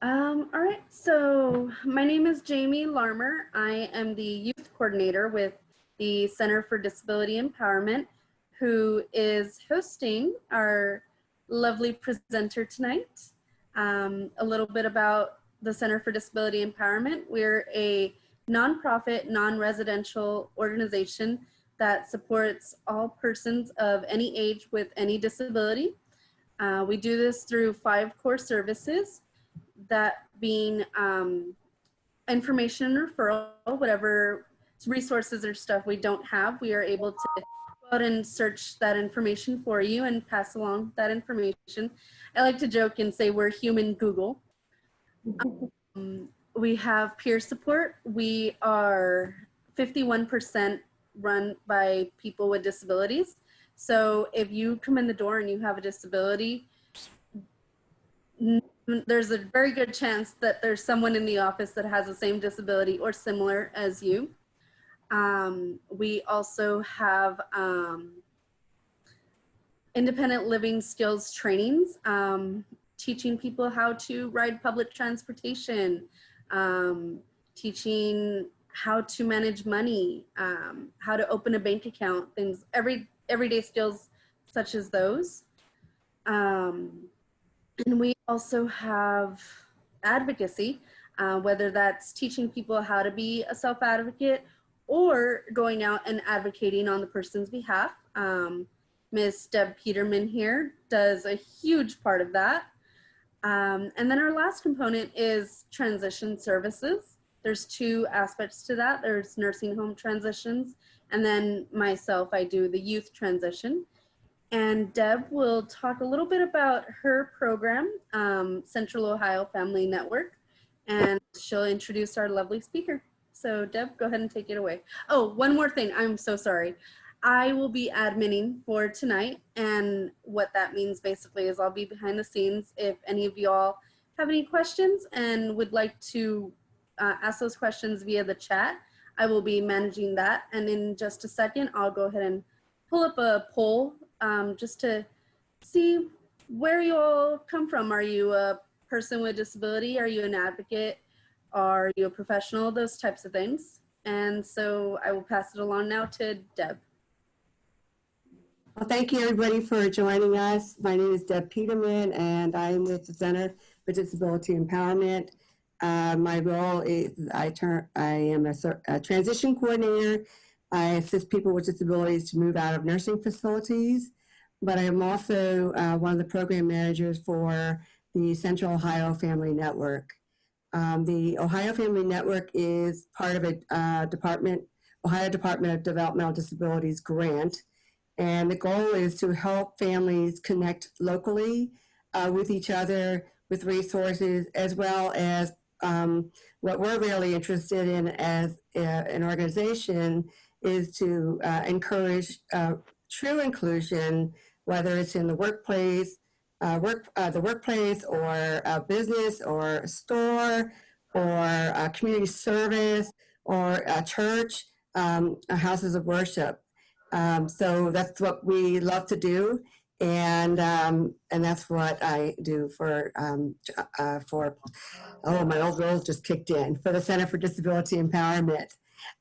All right, so my name is Jamie Larmer. I am the youth coordinator with the Center for Disability Empowerment, who is hosting our lovely presenter tonight. A little bit about the Center for Disability Empowerment. We're a nonprofit, non-residential organization that supports all persons of any age with any disability. We do this through 5 core services, that being information and referral, whatever resources or stuff we don't have, we are able to go out and search that information for you and pass along that information. I like to joke and say we're human Google. We have peer support. We are 51% run by people with disabilities. So if you come in the door and you have a disability, there's a very good chance that there's someone in the office that has the same disability or similar as you. We also have independent living skills trainings, teaching people how to ride public transportation, teaching how to manage money, how to open a bank account, things, everyday skills such as those. And we also have advocacy, whether that's teaching people how to be a self-advocate or going out and advocating on the person's behalf. Miss Deb Petermann here does a huge part of that. And then our last component is transition services. There's 2 aspects to that. There's nursing home transitions, and then myself, I do the youth transition. And Deb will talk a little bit about her program, Central Ohio Family Network, and she'll introduce our lovely speaker. So Deb, go ahead and take it away. Oh, one more thing, I'm so sorry. I will be adminning for tonight, and what that means basically is I'll be behind the scenes. If any of y'all have any questions and would like to ask those questions via the chat, I will be managing that. And in just a second, I'll go ahead and pull up a poll just to see where you all come from. Are you a person with disability? Are you an advocate? Are you a professional? Those types of things. And so I will pass it along now to Deb. Well, thank you everybody for joining us. My name is Deb Petermann, and I'm with the Center for Disability Empowerment. My role is I am a transition coordinator. I assist people with disabilities to move out of nursing facilities, but I am also one of the program managers for the Central Ohio Family Network. The Ohio Family Network is part of a Ohio Department of Developmental Disabilities grant, and the goal is to help families connect locally with each other, with resources, as well as what we're really interested in as an organization is to encourage true inclusion, whether it's in the workplace, the workplace, or a business, or a store, or a community service, or a church, houses of worship. So that's what we love to do, and that's what I do for my old role just kicked in, for the Center for Disability Empowerment.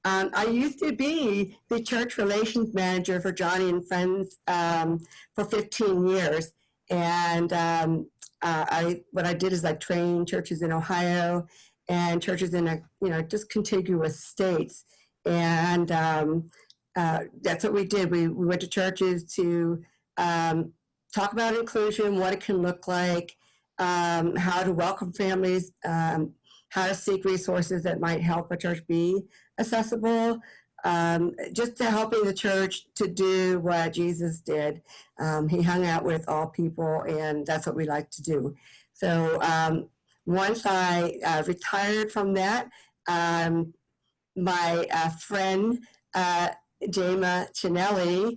I used to be the church relations manager for Joni and Friends for 15 years. And what I did is I trained churches in Ohio and churches in just contiguous states. And that's what we did. We went to churches to talk about inclusion, what it can look like, how to welcome families, how to seek resources that might help a church be accessible, just to helping the church to do what Jesus did. He hung out with all people, and that's what we like to do. So once I retired from that, my friend, Jamia Cinelli,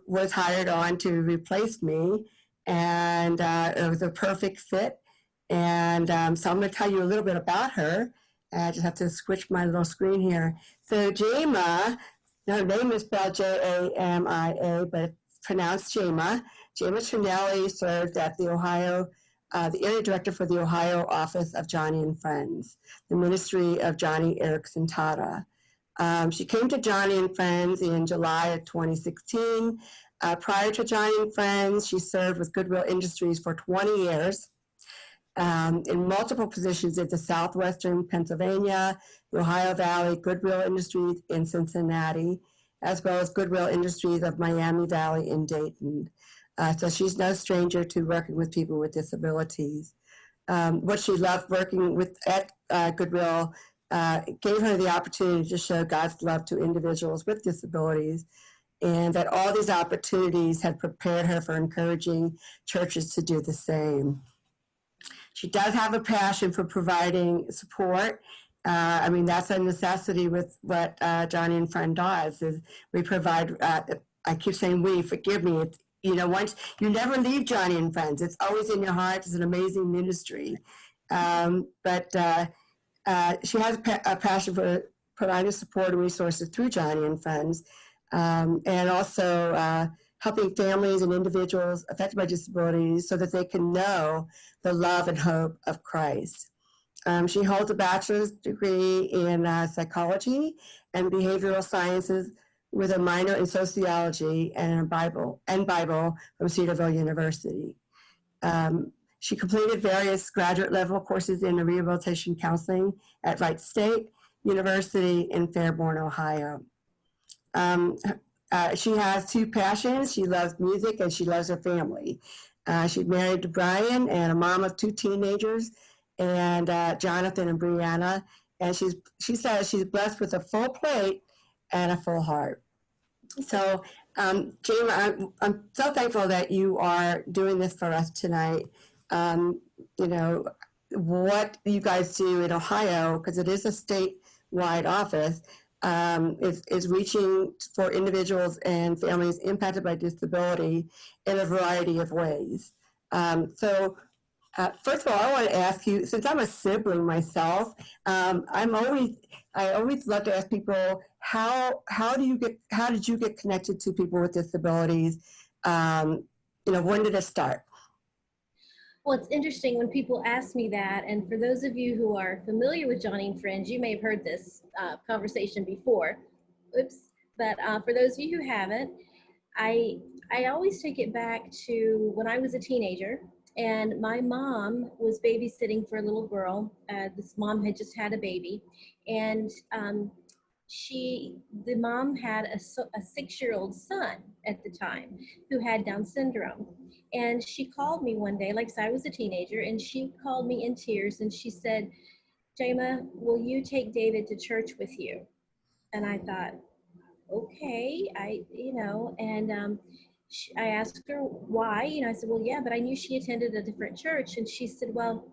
was hired on to replace me, and it was a perfect fit. And so I'm going to tell you a little bit about her. I just have to switch my little screen here. So Jamia, her name is spelled Jamia, but it's pronounced Jamia. Jamia Cinelli served at the Ohio the area director for the Ohio office of Joni and Friends, the ministry of Joni Erickson Tata. She came to Joni and Friends in July of 2016. Prior to Joni and Friends, she served with Goodwill Industries for 20 years in multiple positions at the Southwestern Pennsylvania, the Ohio Valley Goodwill Industries in Cincinnati, as well as Goodwill Industries of Miami Valley in Dayton. So she's no stranger to working with people with disabilities. What she loved working with at Goodwill gave her the opportunity to show God's love to individuals with disabilities, and that all these opportunities had prepared her for encouraging churches to do the same. She does have a passion for providing support. I mean, that's a necessity with what Joni and Friend does, is we provide, I keep saying we, forgive me, it's, you know, once you never leave Joni and Friends, it's always in your heart. It's an amazing ministry. But she has a passion for providing support and resources through Joni and Friends, and also helping families and individuals affected by disabilities so that they can know the love and hope of Christ. She holds a bachelor's degree in psychology and behavioral sciences with a minor in sociology and Bible from Cedarville University. She completed various graduate level courses in rehabilitation counseling at Wright State University in Fairborn, Ohio. She has two passions. She loves music and she loves her family. She's married to Brian and a mom of two teenagers, and Jonathan and Brianna. And she says she's blessed with a full plate and a full heart. So, Jamie, I'm so thankful that you are doing this for us tonight. You know, what you guys do in Ohio, because it is a statewide office, is reaching for individuals and families impacted by disability in a variety of ways. First of all, I want to ask you, since I'm a sibling myself, I always love to ask people, how did you get connected to people with disabilities? You know, when did it start? Well, it's interesting when people ask me that, and for those of you who are familiar with Joni and Friends, you may have heard this conversation before. Oops. But for those of you who haven't, I always take it back to when I was a teenager, and my mom was babysitting for a little girl. This mom had just had a baby, and the mom had a 6-year-old son at the time who had Down syndrome. And she called me one day, like I said, I was a teenager, and she called me in tears and she said, "Jamia, will you take David to church with you?" And I thought, okay, I asked her why, I said, well, yeah, but I knew she attended a different church. And she said, well,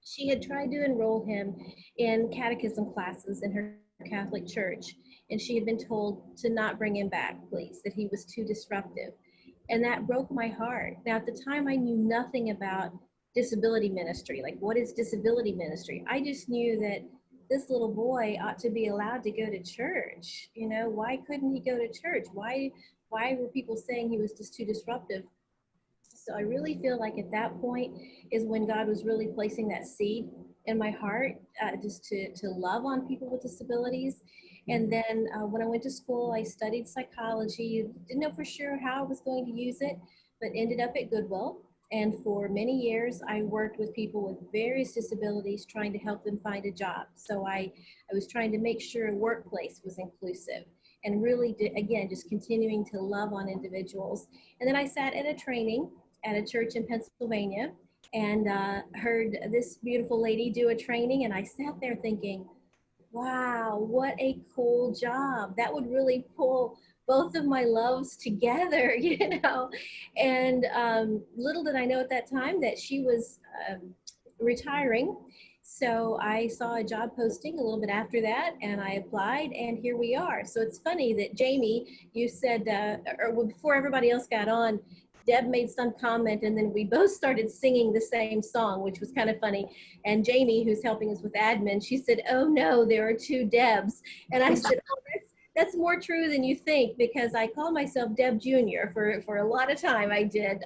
she had tried to enroll him in catechism classes in her Catholic church, and she had been told to not bring him back, please, that he was too disruptive. And that broke my heart. Now, at the time, I knew nothing about disability ministry. Like, what is disability ministry? I just knew that this little boy ought to be allowed to go to church. Why couldn't he go to church? Why were people saying he was just too disruptive? So I really feel like at that point is when God was really placing that seed in my heart, just to love on people with disabilities. And then when I went to school, I studied psychology. Didn't know for sure how I was going to use it, but ended up at Goodwill. And for many years, I worked with people with various disabilities, trying to help them find a job. So I was trying to make sure a workplace was inclusive, and really, again, just continuing to love on individuals. And then I sat at a training at a church in Pennsylvania, and heard this beautiful lady do a training. And I sat there thinking, wow, what a cool job. That would really pull both of my loves together, And little did I know at that time that she was retiring. So I saw a job posting a little bit after that, and I applied, and here we are. So it's funny that Jamie, you said, or before everybody else got on, Deb made some comment, and then we both started singing the same song, which was kind of funny. And Jamie, who's helping us with admin, she said, "Oh no, there are two Debs." And I said, "Oh, that's more true than you think," because I call myself Deb Jr. for a lot of time. I did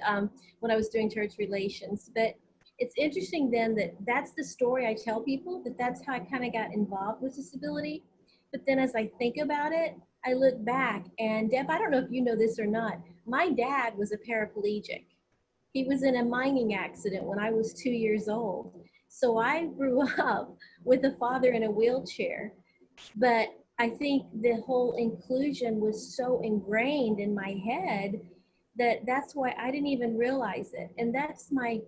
when I was doing church relations. But it's interesting then that that's the story I tell people, that that's how I kind of got involved with disability. But then as I think about it, I look back, and Deb, I don't know if you know this or not, my dad was a paraplegic. He was in a mining accident when I was 2 years old. So I grew up with a father in a wheelchair. But I think the whole inclusion was so ingrained in my head that that's why I didn't even realize it. And that's my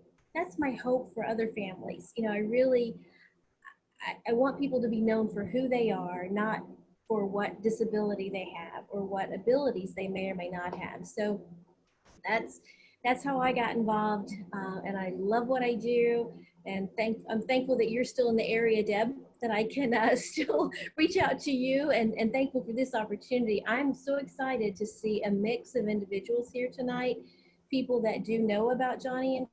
hope for other families. You know, I want people to be known for who they are, not for what disability they have or what abilities they may or may not have. So that's that's how I got involved, and I love what I do. And I'm thankful that you're still in the area, Deb, that I can still reach out to you, and thankful for this opportunity. I'm so excited to see a mix of individuals here tonight, people that do know about Joni and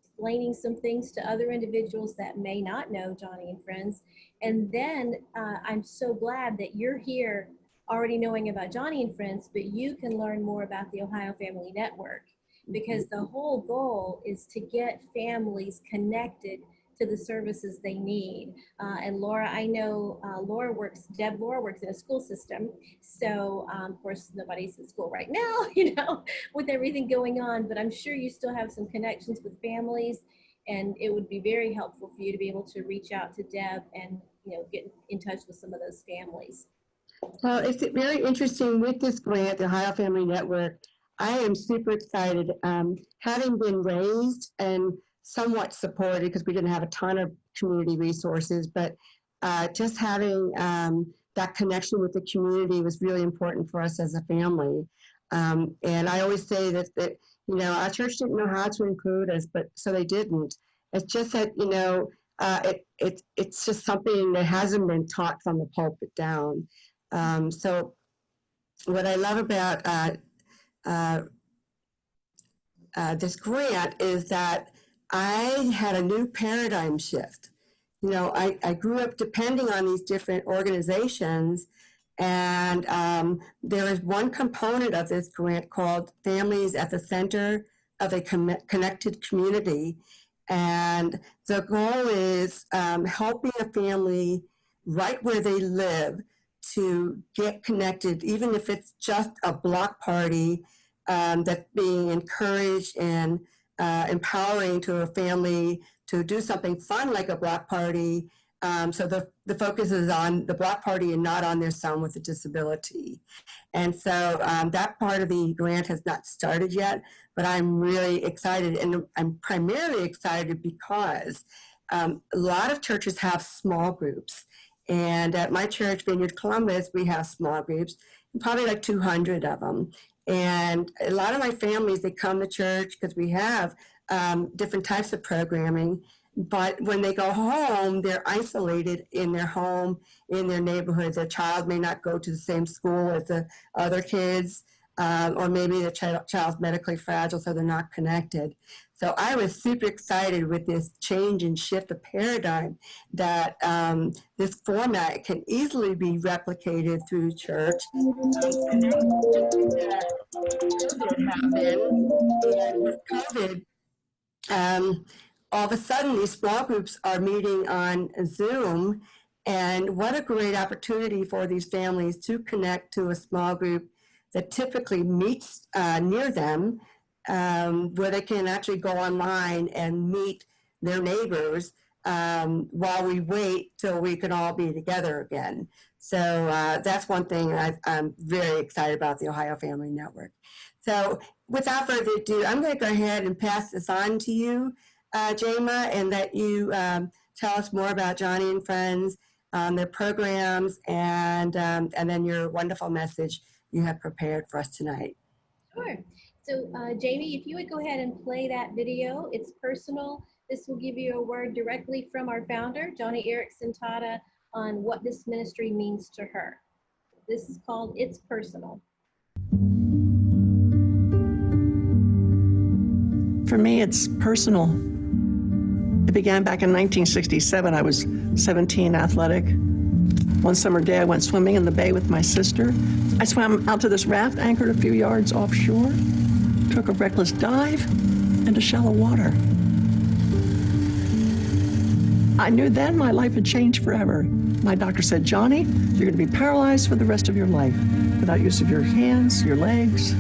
explaining some things to other individuals that may not know Joni and Friends. And then I'm so glad that you're here already knowing about Joni and Friends, but you can learn more about the Ohio Family Network, because the whole goal is to get families connected to the services they need. And Laura, I know Laura works in a school system. So of course, nobody's in school right now, you know, with everything going on, but I'm sure you still have some connections with families, and it would be very helpful for you to be able to reach out to Deb and, you know, get in touch with some of those families. Well, it's very interesting with this grant, the Ohio Family Network. I am super excited. Having been raised and somewhat supported, because we didn't have a ton of community resources, but just having that connection with the community was really important for us as a family. And I always say that you know, our church didn't know how to include us, but so they didn't. It's just that, you know, it's just something that hasn't been taught from the pulpit down. So what I love about this grant is that I had a new paradigm shift. You know, I grew up depending on these different organizations, and there is one component of this grant called Families at the Center of a Connected Community. And the goal is helping a family right where they live to get connected, even if it's just a block party that's being encouraged and empowering to a family to do something fun like a block party. So the focus is on the block party and not on their son with a disability. And so that part of the grant has not started yet, but I'm really excited. And I'm primarily excited because a lot of churches have small groups. And at my church, Vineyard Columbus, we have small groups, probably like 200 of them. And a lot of my families, they come to church because we have different types of programming. But when they go home, they're isolated in their home, in their neighborhood. Their child may not go to the same school as the other kids, or maybe the child's medically fragile, so they're not connected. So I was super excited with this change and shift of paradigm that this format can easily be replicated through church. And with COVID, all of a sudden these small groups are meeting on Zoom, and what a great opportunity for these families to connect to a small group that typically meets near them, where they can actually go online and meet their neighbors while we wait till we can all be together again. So that's one thing I'm very excited about the Ohio Family Network. So without further ado, I'm going to go ahead and pass this on to you, Jamia, and let you tell us more about Joni and Friends, their programs, and then your wonderful message you have prepared for us tonight. Sure. So Jamie, if you would go ahead and play that video, it's personal. This will give you a word directly from our founder, Joni Eareckson Tada, on what this ministry means to her. This is called It's Personal. For me, it's personal. It began back in 1967. I was 17, athletic. One summer day, I went swimming in the bay with my sister. I swam out to this raft anchored a few yards offshore, took a reckless dive, into shallow water. I knew then my life had changed forever. My doctor said, Joni, you're going to be paralyzed for the rest of your life without use of your hands, your legs.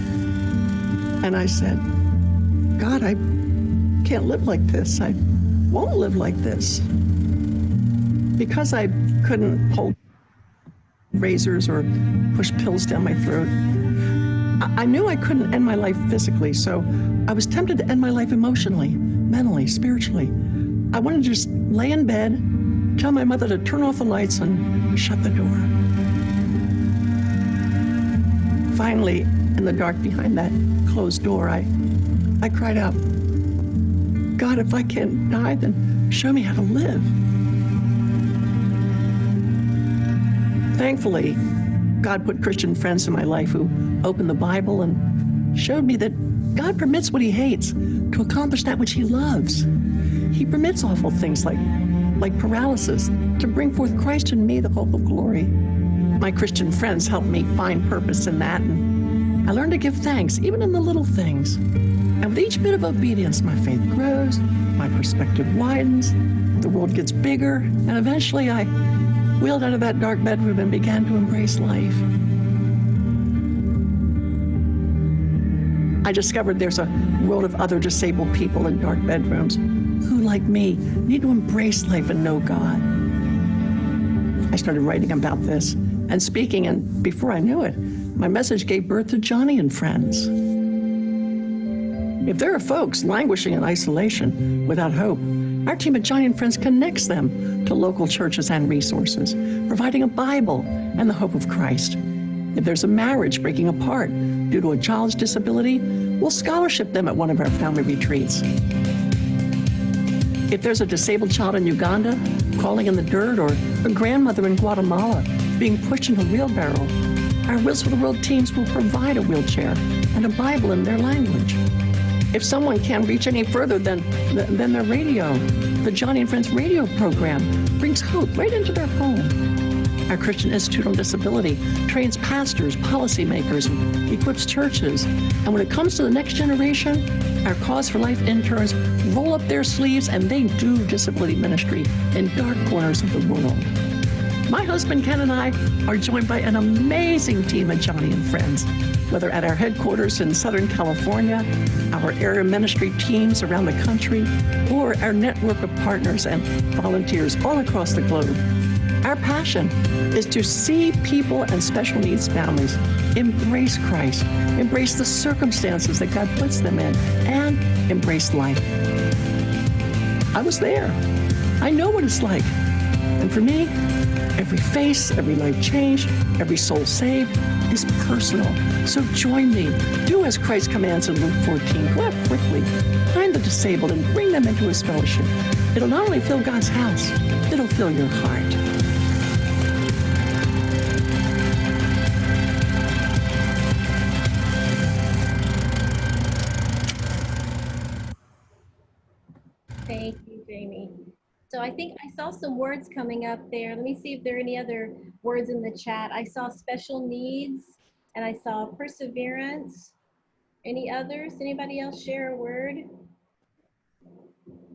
And I said, God, I can't live like this. I won't live like this. Because I couldn't hold razors or push pills down my throat, I knew I couldn't end my life physically, so I was tempted to end my life emotionally, mentally, spiritually. I wanted to just lay in bed, tell my mother to turn off the lights and shut the door. Finally, in the dark behind that closed door, I cried out, God, if I can't die, then show me how to live. Thankfully, God put Christian friends in my life who opened the Bible and showed me that God permits what he hates to accomplish that which he loves. He permits awful things like paralysis to bring forth Christ in me, the hope of glory. My Christian friends helped me find purpose in that, and I learned to give thanks, even in the little things. And with each bit of obedience, my faith grows, my perspective widens, the world gets bigger, and eventually I wheeled out of that dark bedroom and began to embrace life. I discovered there's a world of other disabled people in dark bedrooms who, like me, need to embrace life and know God. I started writing about this and speaking, and before I knew it, my message gave birth to Joni and Friends. If there are folks languishing in isolation without hope, our team at Joni and Friends connects them to local churches and resources, providing a Bible and the hope of Christ. If there's a marriage breaking apart due to a child's disability, we'll scholarship them at one of our family retreats. If there's a disabled child in Uganda crawling in the dirt, or a grandmother in Guatemala being pushed in a wheelbarrow, our Wheels for the World teams will provide a wheelchair and a Bible in their language. If someone can't reach any further than their radio, the Joni and Friends radio program brings hope right into their home. Our Christian Institute on Disability trains pastors, policymakers, and equips churches. And when it comes to the next generation, our Cause for Life interns roll up their sleeves and they do disability ministry in dark corners of the world. My husband Ken and I are joined by an amazing team at Joni and Friends, whether at our headquarters in Southern California, our area ministry teams around the country, or our network of partners and volunteers all across the globe. Our passion is to see people and special needs families embrace Christ, embrace the circumstances that God puts them in, and embrace life. I was there. I know what it's like. And for me, every face, every life changed, every soul saved is personal. So join me. Do as Christ commands in Luke 14. Go out quickly, find the disabled, and bring them into his fellowship. It'll not only fill God's house, it'll fill your heart. Thank you, Jamie. So I think I saw some words coming up there. Let me see if there are any other words in the chat. I saw special needs and I saw perseverance. Any others? Anybody else share a word?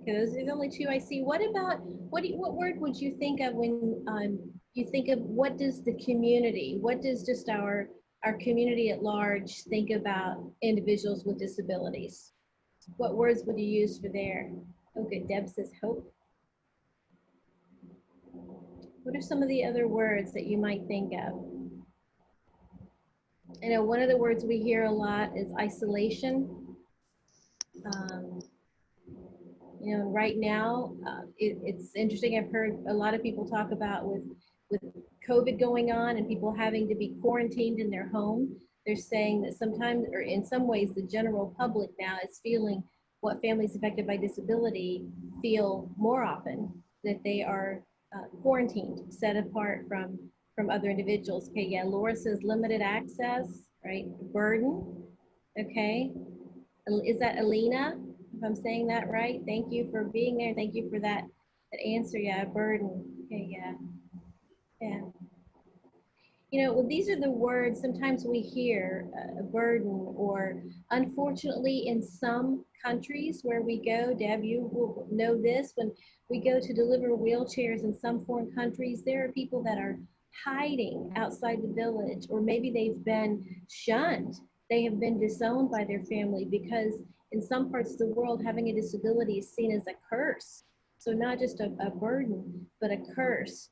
Okay, those are the only two I see. What about, what word would you think of when you think of what does the community, what does just our community at large think about individuals with disabilities? What words would you use for there? Okay, Deb says hope. What are some of the other words that you might think of? I know one of the words we hear a lot is isolation. You know, right now, it's interesting. I've heard a lot of people talk about with COVID going on and people having to be quarantined in their home. They're saying that sometimes, or in some ways, the general public now is feeling what families affected by disability feel more often, that they are quarantined, set apart from other individuals. Okay, yeah, Laura says limited access, right? Burden, okay. Is that Alina, if I'm saying that right? Thank you for being there. Thank you for that answer. Yeah, burden. Okay, yeah. Yeah. You know, well, these are the words sometimes we hear, a burden, or unfortunately, in some countries where we go, Deb, you will know this, when we go to deliver wheelchairs in some foreign countries, there are people that are hiding outside the village, or maybe they've been shunned. They have been disowned by their family because in some parts of the world, having a disability is seen as a curse. So not just a burden, but a curse.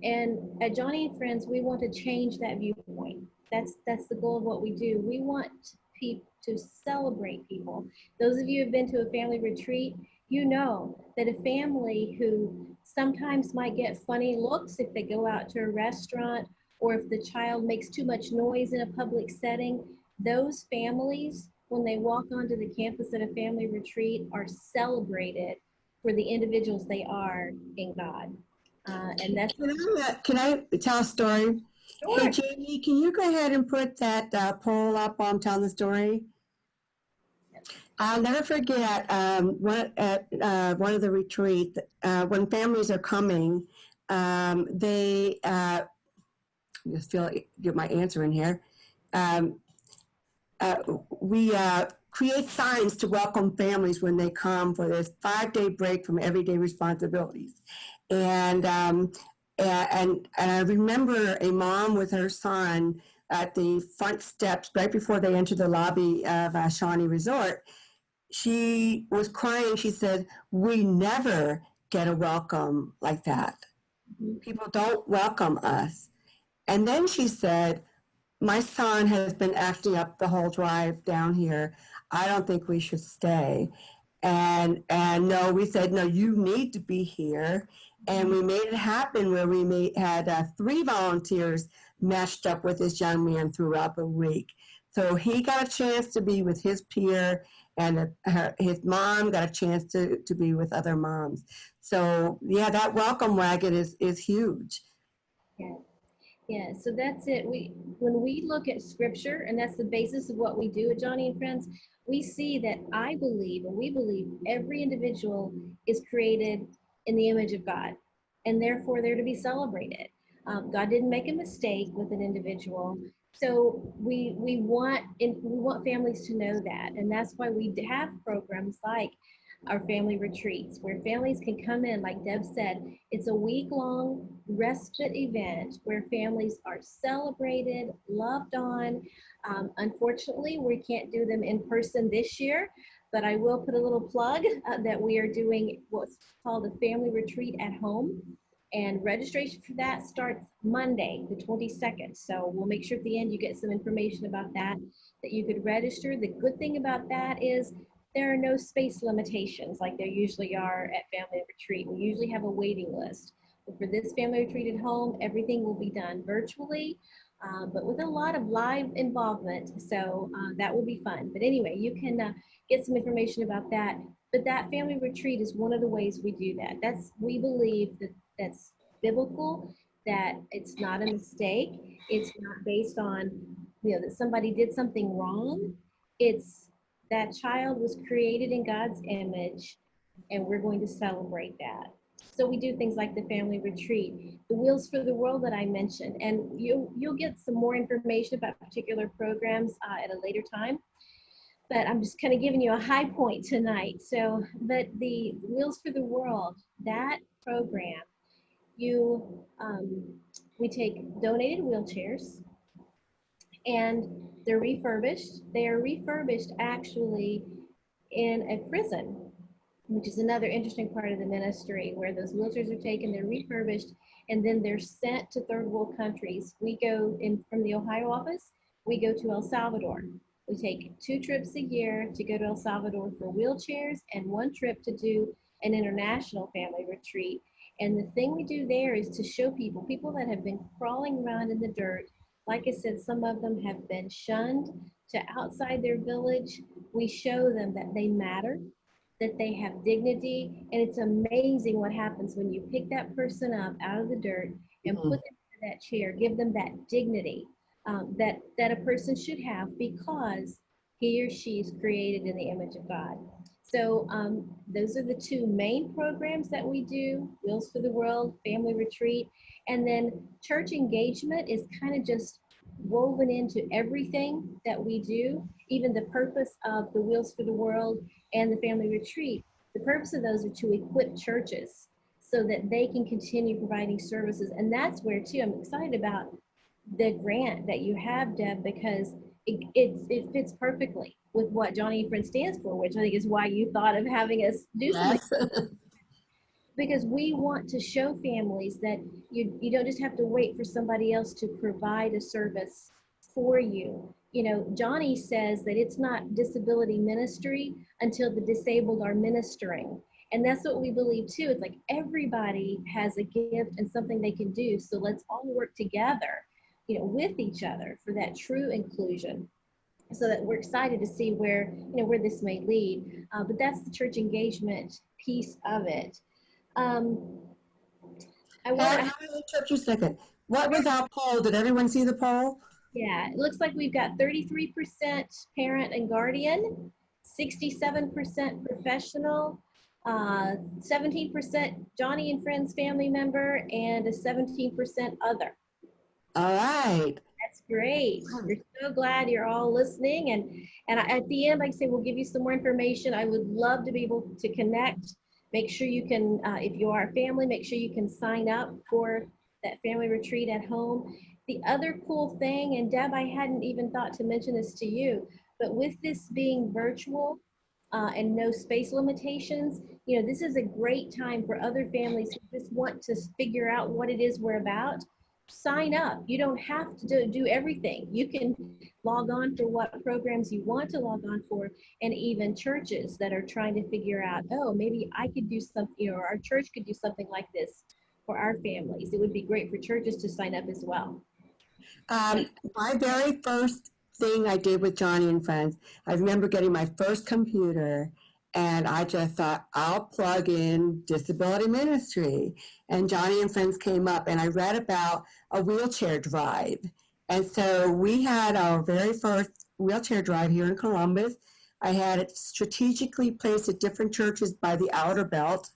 And at Joni and Friends, we want to change that viewpoint. That's the goal of what we do. We want people to celebrate people. Those of you who have been to a family retreat, you know that a family who sometimes might get funny looks if they go out to a restaurant, or if the child makes too much noise in a public setting, those families, when they walk onto the campus at a family retreat, are celebrated for the individuals they are in God. And that's Can I tell a story? Hey, sure. Jamie, can you go ahead and put that poll up while I'm telling the story? I'll never forget at one of the retreats, when families are coming, they just feel get my answer in here. Um, we create signs to welcome families when they come for this 5-day break from everyday responsibilities. And, and I remember a mom with her son at the front steps right before they entered the lobby of Shawnee Resort. She was crying. She said, "We never get a welcome like that. People don't welcome us." And then she said, "My son has been acting up the whole drive down here. I don't think we should stay." And no, we said, "No, you need to be here." And we made it happen where had 3 volunteers matched up with this young man throughout the week. So he got a chance to be with his peer, and his mom got a chance to be with other moms. So yeah, that welcome wagon is huge. Yeah. Yeah, so that's it. When we look at scripture, and that's the basis of what we do at Joni and Friends, we see that I believe, and we believe, every individual is created in the image of God, and therefore they're to be celebrated. God didn't make a mistake with an individual, so we want families to know that, and that's why we have programs like our family retreats, where families can come in, like Deb said. It's a week-long respite event where families are celebrated, loved on. Unfortunately, we can't do them in person this year, but I will put a little plug that we are doing what's called a family retreat at home. And registration for that starts Monday, the 22nd. So we'll make sure at the end you get some information about that you could register. The good thing about that is there are no space limitations like there usually are at family retreat. We usually have a waiting list. But for this family retreat at home, everything will be done virtually, but with a lot of live involvement. So that will be fun. But anyway, you can get some information about that. But that family retreat is one of the ways we do that. We believe that that's biblical, that it's not a mistake. It's not based on, that somebody did something wrong. It's that child was created in God's image, and we're going to celebrate that. So we do things like the family retreat, the Wheels for the World that I mentioned, and you'll get some more information about particular programs at a later time. But I'm just kind of giving you a high point tonight. So, but the Wheels for the World, that program, we take donated wheelchairs, and they're refurbished. They are refurbished actually in a prison, which is another interesting part of the ministry, where those wheelchairs are taken, they're refurbished, and then they're sent to third world countries. We go in from the Ohio office, we go to El Salvador. We take 2 trips a year to go to El Salvador for wheelchairs, and 1 trip to do an international family retreat. And the thing we do there is to show people that have been crawling around in the dirt. Like I said, some of them have been shunned to outside their village. We show them that they matter, that they have dignity, and it's amazing what happens when you pick that person up out of the dirt and put them in that chair, give them that dignity that a person should have, because he or she is created in the image of God. So those are the two main programs that we do, Wheels for the World, Family Retreat, and then church engagement is kind of just woven into everything that we do, even the purpose of the Wheels for the World and the Family Retreat. The purpose of those are to equip churches so that they can continue providing services. And that's where, too, I'm excited about the grant that you have, Deb, because it fits perfectly with what Joni and Friends stands for, which I think is why you thought of having us do something. Yes. Because we want to show families that you don't just have to wait for somebody else to provide a service for you. You know, Joni says that it's not disability ministry until the disabled are ministering. And that's what we believe too. It's like everybody has a gift and something they can do. So let's all work together, you know, with each other for that true inclusion. So that we're excited to see where, you know, where this may lead. But that's the church engagement piece of it. Um, I want And to, let me interrupt you a second. What was our poll? Did everyone see the poll? yeah, it looks like we've got 33% parent and guardian, 67% professional, 17% Joni and Friends family member, and a 17% other. All right. That's great. We're so glad you're all listening. And at the end, like I say, we'll give you some more information. I would love to be able to connect. Make sure you can, if you are a family, make sure you can sign up for that family retreat at home. The other cool thing, and Deb, I hadn't even thought to mention this to you, but with this being virtual and no space limitations, you know, this is a great time for other families who just want to figure out what it is we're about. Sign up. You don't have to do everything. You can log on for what programs you want to log on for, and even churches that are trying to figure out, oh, maybe I could do something, you know, or our church could do something like this for our families. It would be great for churches to sign up as well. My very first thing I did with Joni and Friends, I remember getting my first computer and I just thought, I'll plug in disability ministry. And Joni and Friends came up and I read about a wheelchair drive. And so we had our very first wheelchair drive here in Columbus. I had it strategically placed at different churches by the outer belt.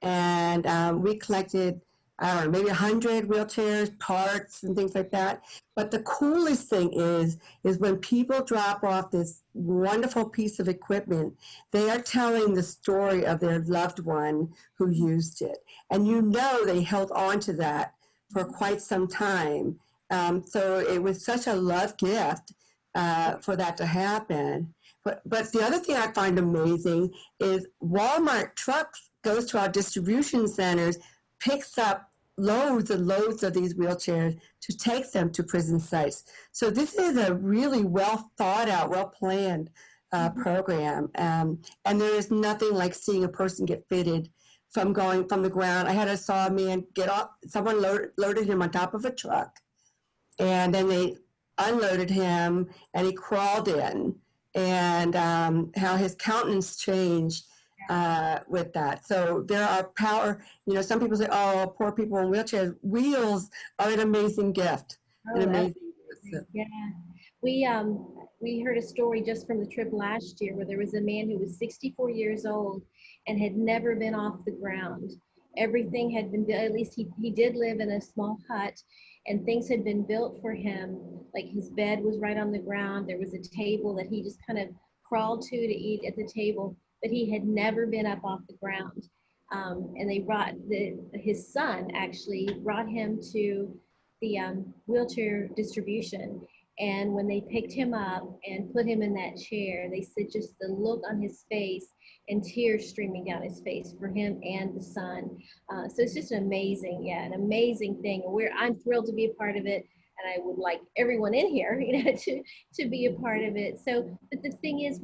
And we collected, I don't know, maybe 100 wheelchairs, parts, and things like that. But the coolest thing is when people drop off this wonderful piece of equipment, they are telling the story of their loved one who used it. And you know they held on to that for quite some time. So it was such a love gift for that to happen. But the other thing I find amazing is Walmart trucks goes to our distribution centers, picks up loads and loads of these wheelchairs to take them to prison sites. So this is a really well thought out, well planned program. And there is nothing like seeing a person get fitted from going from the ground. I saw a man get off, someone loaded him on top of a truck, and then they unloaded him and he crawled in, and how his countenance changed with that. So there are power, you know, some people say, oh, poor people in wheelchairs. Wheels are an amazing gift. An amazing gift. Yeah. We heard a story just from the trip last year where there was a man who was 64 years old and had never been off the ground. Everything had been, at least he did live in a small hut, and things had been built for him. Like his bed was right on the ground. There was a table that he just kind of crawled to eat at the table, but he had never been up off the ground. And they brought his son actually brought him to the wheelchair distribution. And when they picked him up and put him in that chair, they said just the look on his face and tears streaming down his face for him and the son. So it's just an amazing thing. And I'm thrilled to be a part of it. And I would like everyone in here, you know, to be a part of it. So, but the thing is,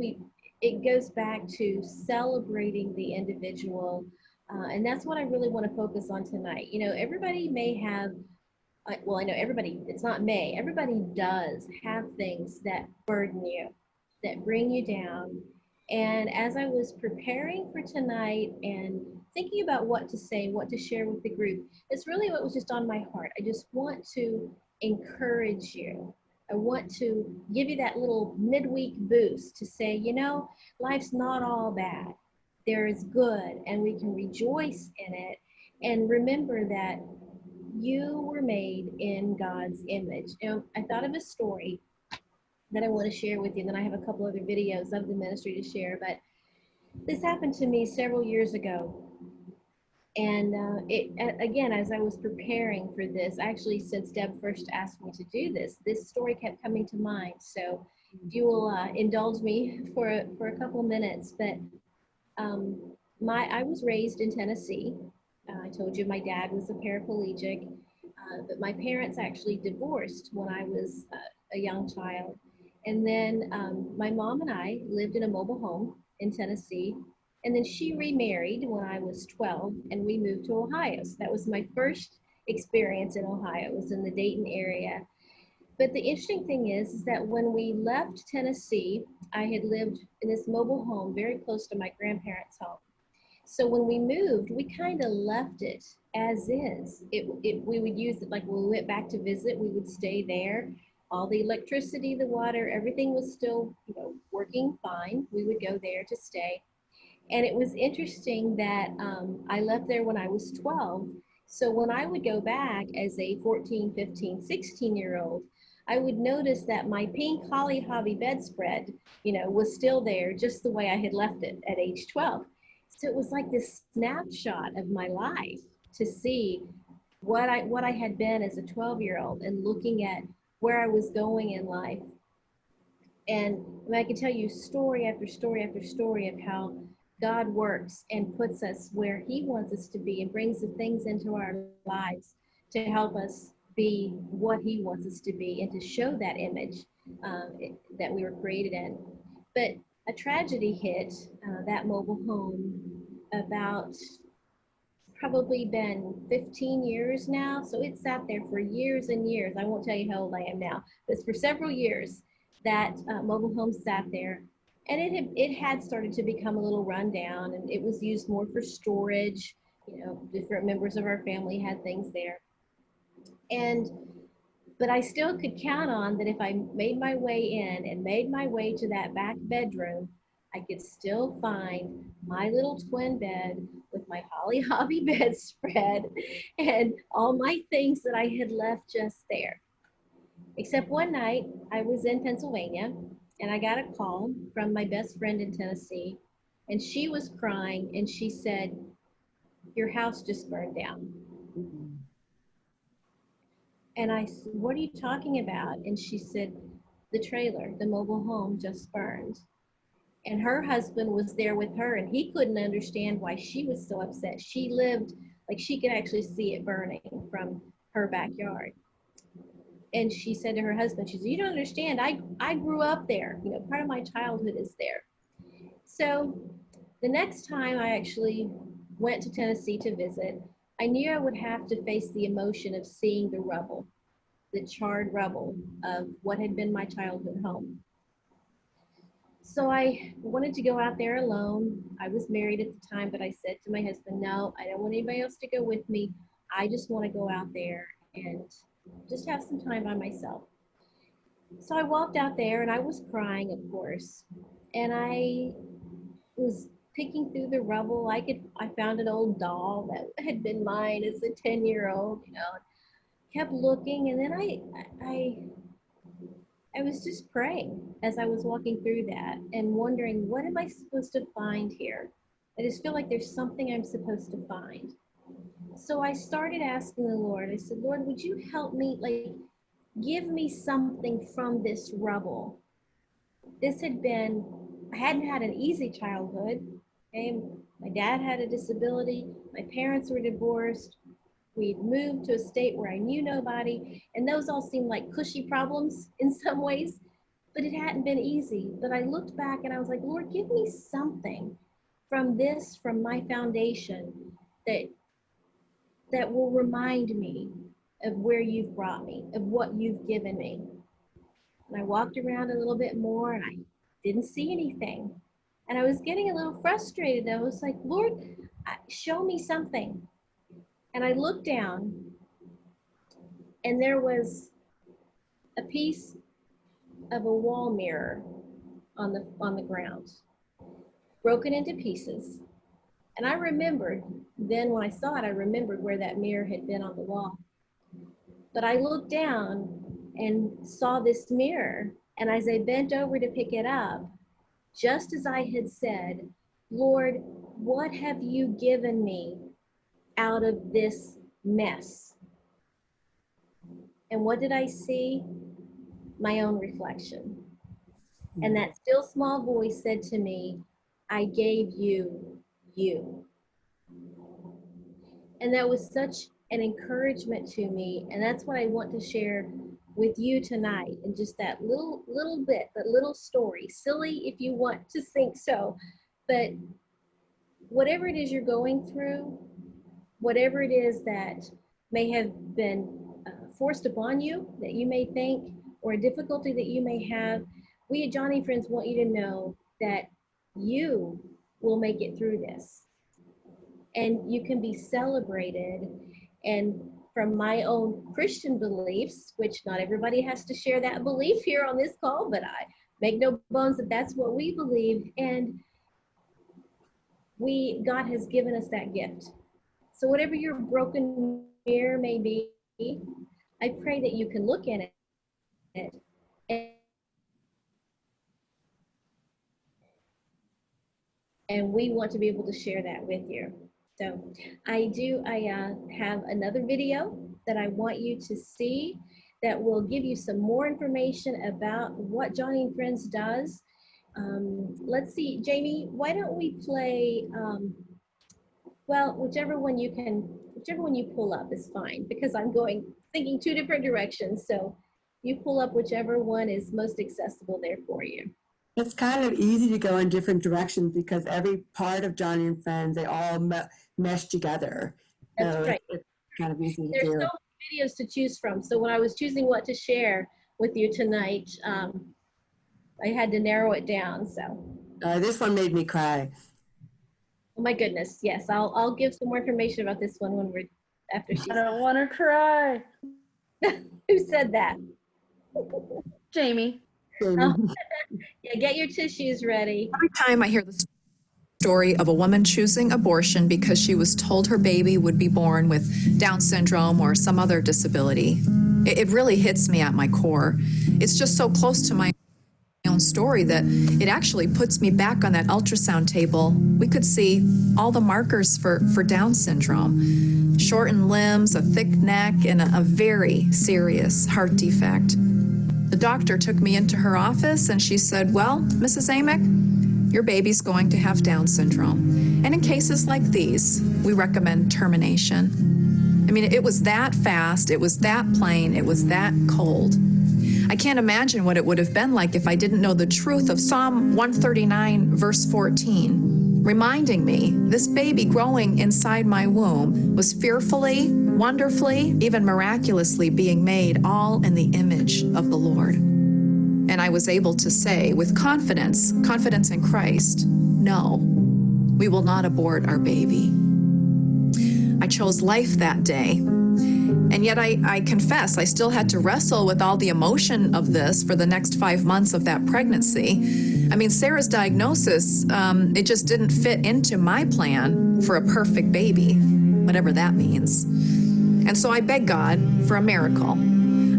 it goes back to celebrating the individual. And that's what I really want to focus on tonight. You know, everybody may have, well, I know everybody, it's not may, everybody does have things that burden you, that bring you down. And as I was preparing for tonight and thinking about what to say, what to share with the group, it's really what was just on my heart. I just want to encourage you. I want to give you that little midweek boost to say, you know, life's not all bad. there is good and we can rejoice in it and remember that you were made in God's image. I thought of a story that I want to share with you. Then I have a couple other videos of the ministry to share, but this happened to me several years ago. And again, as I was preparing for this, actually, since Deb first asked me to do this story kept coming to mind. So if you will indulge me for a couple of minutes, but I was raised in Tennessee. I told you my dad was a paraplegic, but my parents actually divorced when I was a young child. And then my mom and I lived in a mobile home in Tennessee. And then she remarried when I was 12 and we moved to Ohio. So that was my first experience in Ohio. It was in the Dayton area. But the interesting thing is that when we left Tennessee, I had lived in this mobile home very close to my grandparents' home. So when we moved, we kind of left it as is. We would use it, like when we went back to visit, we would stay there. All the electricity, the water, everything was still, working fine. We would go there to stay. And it was interesting that I left there when I was 12. So when I would go back as a 14, 15, 16-year-old, I would notice that my pink Holly Hobby bedspread, was still there just the way I had left it at age 12. So it was like this snapshot of my life to see what I had been as a 12-year-old and looking at where I was going in life. And I can tell you story after story after story of how God works and puts us where he wants us to be and brings the things into our lives to help us be what he wants us to be and to show that image that we were created in. But a tragedy hit that mobile home about probably been 15 years now. So it sat there for years and years. I won't tell you how old I am now, but it's for several years that mobile home sat there. And it had started to become a little rundown and it was used more for storage. Different members of our family had things there. But I still could count on that if I made my way in and made my way to that back bedroom, I could still find my little twin bed with my Holly Hobby bedspread and all my things that I had left just there. Except one night I was in Pennsylvania and I got a call from my best friend in Tennessee and she was crying and she said, "Your house just burned down." Mm-hmm. And I said, "What are you talking about?" And she said, "The trailer, the mobile home just burned." And her husband was there with her and he couldn't understand why she was so upset. She lived, like she could actually see it burning from her backyard. And she said to her husband, she said, "You don't understand, I grew up there. Part of my childhood is there." So the next time I actually went to Tennessee to visit, I knew I would have to face the emotion of seeing the rubble, the charred rubble of what had been my childhood home. So I wanted to go out there alone. I was married at the time, but I said to my husband, "No, I don't want anybody else to go with me. I just want to go out there and just have some time by myself." So I walked out there and I was crying, of course. And I was picking through the rubble. I found an old doll that had been mine as a 10-year-old, kept looking. And then I was just praying as I was walking through that and wondering, what am I supposed to find here? I just feel like there's something I'm supposed to find. So I started asking the Lord, I said, "Lord, would you help me, give me something from this rubble?" I hadn't had an easy childhood. Okay? My dad had a disability. My parents were divorced. We'd moved to a state where I knew nobody. And those all seemed like cushy problems in some ways, but it hadn't been easy. But I looked back and I was like, "Lord, give me something from my foundation that will remind me of where you've brought me, of what you've given me." And I walked around a little bit more and I didn't see anything. And I was getting a little frustrated. I was like, "Lord, show me something." And I looked down and there was a piece of a wall mirror on the ground, broken into pieces. And I remembered, then when I saw it, I remembered where that mirror had been on the wall. But I looked down and saw this mirror, and as I bent over to pick it up, just as I had said, Lord, what have you given me out of this mess? And what did I see? My own reflection. And that still small voice said to me, I gave you you. And that was such an encouragement to me. And that's what I want to share with you tonight. And just that little bit, that little story, silly if you want to think so, but whatever it is you're going through, whatever it is that may have been forced upon you that you may think, or a difficulty that you may have, we at Joni Friends want you to know that you will make it through this. And you can be celebrated. And from my own Christian beliefs, which not everybody has to share that belief here on this call, but I make no bones that that's what we believe. And God has given us that gift. So whatever your broken mirror may be, I pray that you can look at it and we want to be able to share that with you. So I have another video that I want you to see that will give you some more information about what Joni Friends does. Let's see, Jamie, why don't we play, well, whichever one you pull up is fine, because I'm thinking two different directions. So you pull up whichever one is most accessible there for you. It's kind of easy to go in different directions because every part of Joni and Friends, they all mesh together. That's so right. It's kind of easy to There's do. so many videos to choose from. So when I was choosing what to share with you tonight, I had to narrow it down. So This one made me cry. oh my goodness, yes, I'll give some more information about this one when we're after she's. I don't want to cry. Who said that? Jamie. Yeah, get your tissues ready. Every time I hear the story of a woman choosing abortion because she was told her baby would be born with Down syndrome or some other disability, it really hits me at my core. It's just so close to my own story that it actually puts me back on that ultrasound table. We could see all the markers for Down syndrome: shortened limbs, a thick neck, and a very serious heart defect. The doctor took me into her office and she said, well, Mrs. Amick, your baby's going to have Down syndrome. And in cases like these, we recommend termination. I mean, it was that fast, it was that plain, it was that cold. I can't imagine what it would have been like if I didn't know the truth of Psalm 139, verse 14, reminding me this baby growing inside my womb was fearfully, wonderfully, even miraculously being made all in the image of the Lord. And I was able to say with confidence in Christ, no, we will not abort our baby. I chose life that day. And yet I confess I still had to wrestle with all the emotion of this for the next 5 months of that pregnancy. I mean, Sarah's diagnosis, it just didn't fit into my plan for a perfect baby, whatever that means. And so I begged God for a miracle.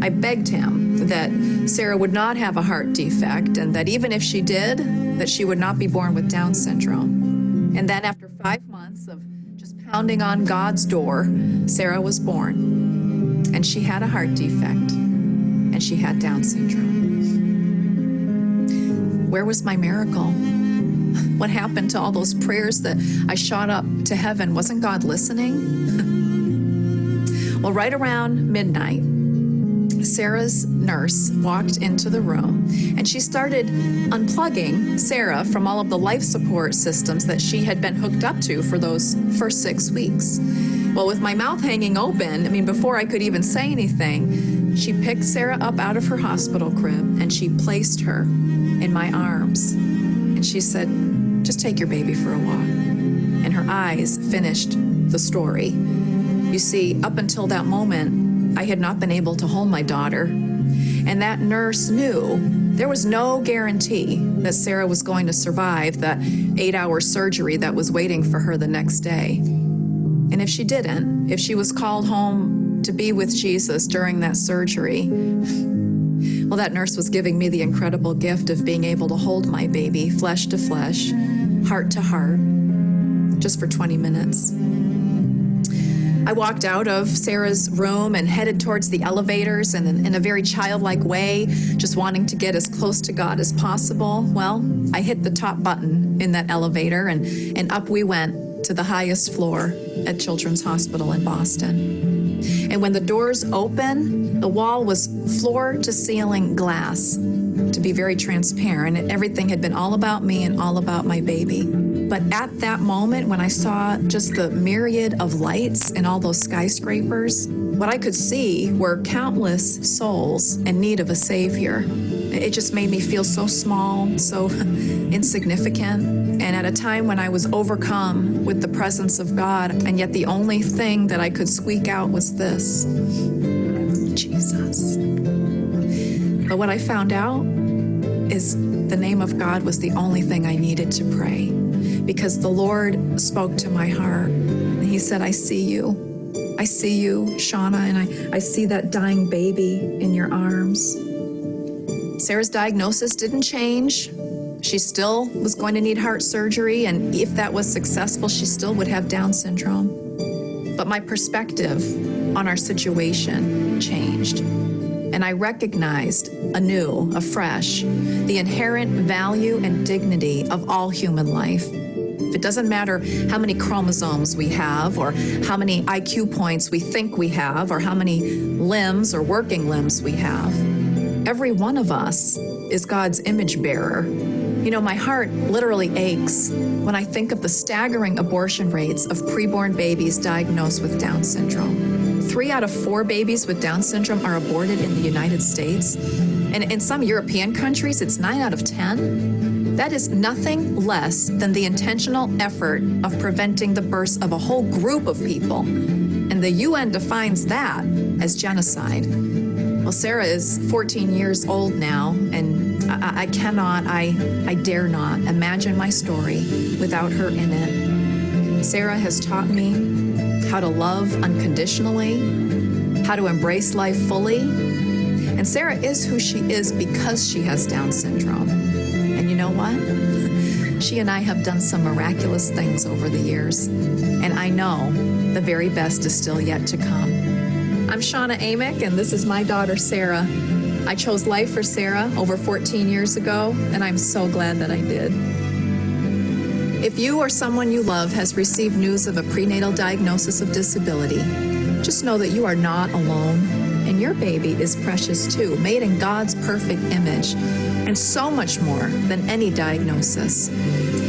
I begged him that Sarah would not have a heart defect, and that even if she did, that she would not be born with Down syndrome. And then after 5 months of just pounding on God's door, Sarah was born. And she had a heart defect, and she had Down syndrome. Where was my miracle? What happened to all those prayers that I shot up to heaven? Wasn't God listening? Well, right around midnight, Sarah's nurse walked into the room, and she started unplugging Sarah from all of the life support systems that she had been hooked up to for those first 6 weeks. Well, with my mouth hanging open, I mean, before I could even say anything, she picked Sarah up out of her hospital crib and she placed her in my arms. And she said, just take your baby for a walk. And her eyes finished the story. You see, up until that moment, I had not been able to hold my daughter. And that nurse knew There was no guarantee that Sarah was going to survive that 8-hour surgery that was waiting for her the next day. And if she didn't, if she was called home to be with Jesus during that surgery, well, that nurse was giving me the incredible gift of being able to hold my baby flesh to flesh, heart to heart, just for 20 minutes. I walked out of Sarah's room and headed towards the elevators, and in a very childlike way, just wanting to get as close to God as possible. Well, I hit the top button in that elevator, and up we went to the highest floor at Children's Hospital in Boston. And when the doors opened, the wall was floor to ceiling glass. To be very transparent, everything had been all about me and all about my baby. But at that moment, when I saw just the myriad of lights and all those skyscrapers, what I could see were countless souls in need of a savior. It just made me feel so small, so insignificant. And at a time when I was overcome with the presence of God, and yet the only thing that I could squeak out was this: Jesus. But what I found out is the name of God was the only thing I needed to pray, because the Lord spoke to my heart, and he said, I see you. I see you, Shauna, and I see that dying baby in your arms. Sarah's diagnosis didn't change. She still was going to need heart surgery, and if that was successful, she still would have Down syndrome. But my perspective on our situation changed, and I recognized anew, afresh, the inherent value and dignity of all human life. It doesn't matter how many chromosomes we have, or how many IQ points we think we have, or how many limbs or working limbs we have. Every one of us is God's image bearer. You know, my heart literally aches when I think of the staggering abortion rates of preborn babies diagnosed with Down syndrome. 3 out of 4 babies with Down syndrome are aborted in the United States. And in some European countries, it's 9 out of 10. That is nothing less than the intentional effort of preventing the birth of a whole group of people. And the UN defines that as genocide. Well, Sarah is 14 years old now, and I dare not imagine my story without her in it. Sarah has taught me how to love unconditionally, how to embrace life fully. And Sarah is who she is because she has Down syndrome. And you know what? She and I have done some miraculous things over the years, and I know the very best is still yet to come. I'm Shauna Amick, and this is my daughter, Sarah. I chose life for Sarah over 14 years ago, and I'm so glad that I did. If you or someone you love has received news of a prenatal diagnosis of disability, just know that you are not alone, and your baby is precious too, made in God's perfect image, and so much more than any diagnosis.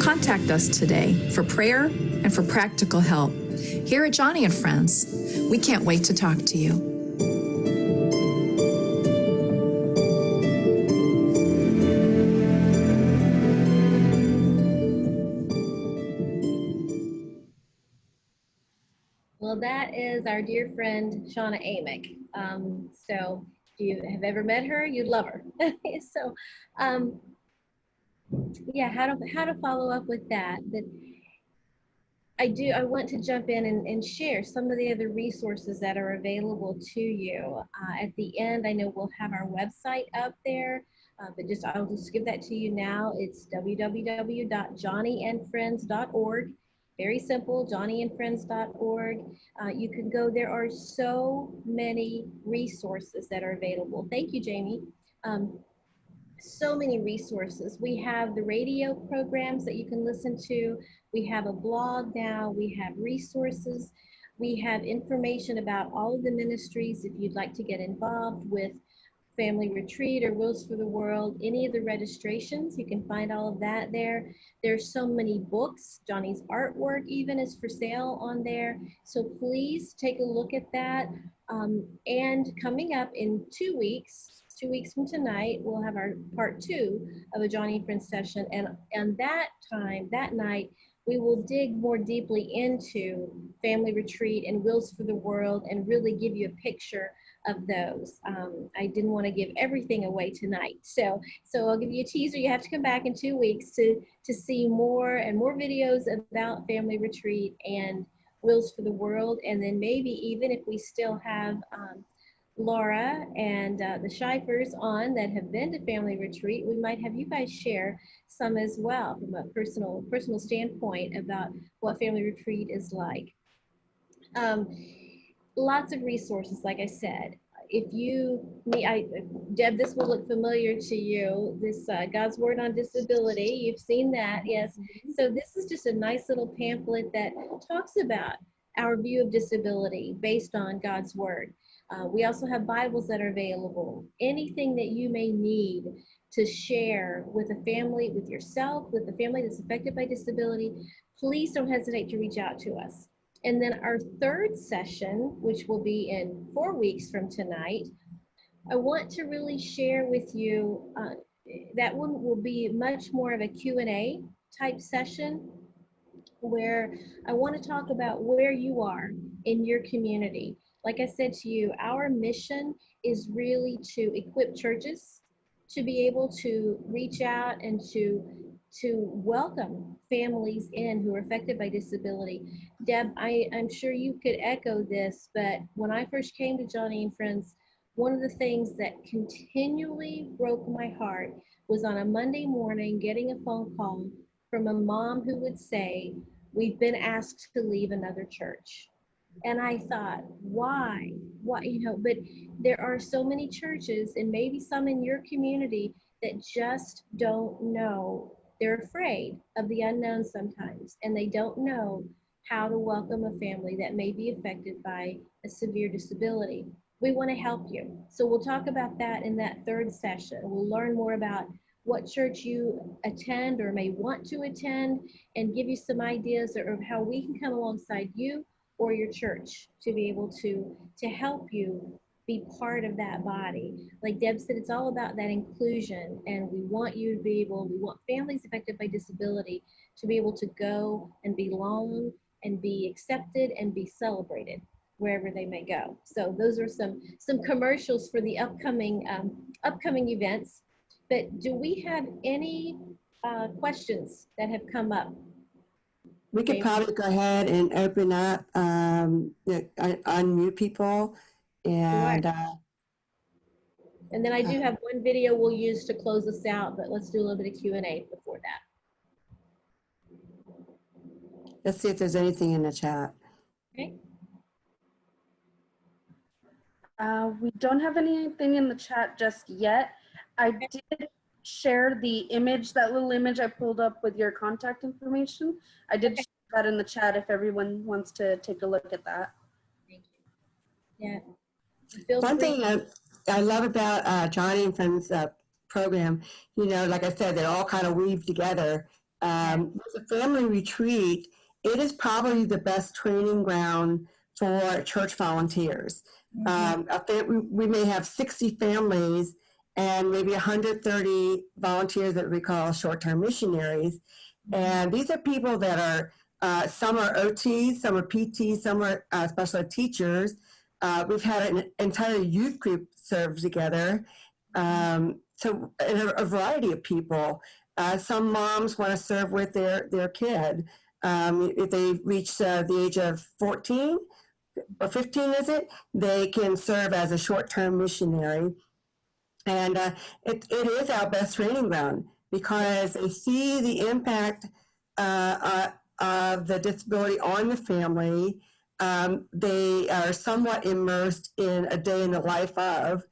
Contact us today for prayer and for practical help. Here at Joni and Friends, we can't wait to talk to you. Well, that is our dear friend, Shauna Amick. So if you have ever met her, you'd love her. So, yeah, how to follow up with that. I want to jump in and share some of the other resources that are available to you. At the end, I know we'll have our website up there, but I'll just give that to you now. It's www.joniandfriends.org. Very simple, joniandfriends.org. You can go, there are so many resources that are available. Thank you, Jamie. So many resources. We have the radio programs that you can listen to. We have a blog now. We have resources. We have information about all of the ministries if you'd like to get involved with Family Retreat or Wills for the World, any of the registrations, you can find all of that there. There's so many books. Joni's artwork even is for sale on there. So please take a look at that. And coming up in 2 weeks from tonight, we'll have our part 2 of a Joni and Friends session. And that night, we will dig more deeply into family retreat and Wills for the World and really give you a picture of those. I didn't want to give everything away tonight. So I'll give you a teaser. You have to come back in 2 weeks to see more and more videos about family retreat and Wills for the World. And then maybe even if we still have Laura and the Shifers on that have been to family retreat, we might have you guys share some as well from a personal standpoint about what family retreat is like. Um, Lots of resources, like I said. If you need, Deb, this will look familiar to you. This God's Word on Disability. You've seen that, yes. So this is just a nice little pamphlet that talks about our view of disability based on God's Word. We also have Bibles that are available. Anything that you may need to share with a family, with yourself, with a family that's affected by disability, please don't hesitate to reach out to us. And then our third session, which will be in 4 weeks from tonight, I want to really share with you, that one will be much more of a Q&A type session where I want to talk about where you are in your community. Like I said to you, our mission is really to equip churches to be able to reach out and to welcome families in who are affected by disability. Deb, I'm sure you could echo this, but when I first came to Joni and Friends, one of the things that continually broke my heart was on a Monday morning getting a phone call from a mom who would say, "We've been asked to leave another church." And I thought, why? But there are so many churches and maybe some in your community that just don't know. They're afraid of the unknown sometimes, and they don't know how to welcome a family that may be affected by a severe disability. We want to help you. So we'll talk about that in that third session. We'll learn more about what church you attend or may want to attend and give you some ideas of how we can come alongside you or your church to be able to help you be part of that body. Like Deb said, it's all about that inclusion, and we want families affected by disability to be able to go and belong and be accepted and be celebrated wherever they may go. So those are some commercials for the upcoming events. But do we have any questions that have come up? We could probably go ahead and open up, unmute people, and and then I do have one video we'll use to close us out, but let's do a little bit of Q&A before that. let's see if there's anything in the chat. Okay. We don't have anything in the chat just yet. I did share the image, that little image I pulled up with your contact information. I did share that in the chat if everyone wants to take a look at that. Thank you. Yeah. One thing I love about Joni and Friends program, like I said, they're all kind of weave together. With a family retreat, it is probably the best training ground for church volunteers. We may have 60 families and maybe 130 volunteers that we call short-term missionaries. And these are people that are, some are OTs, some are PTs, some are special ed teachers. We've had an entire youth group serve together. So a variety of people. Some moms want to serve with their kid. If they reach the age of 14 or 15, is it? They can serve as a short-term missionary. And it is our best training ground because they see the impact of the disability on the family. They are somewhat immersed in a day in the life of,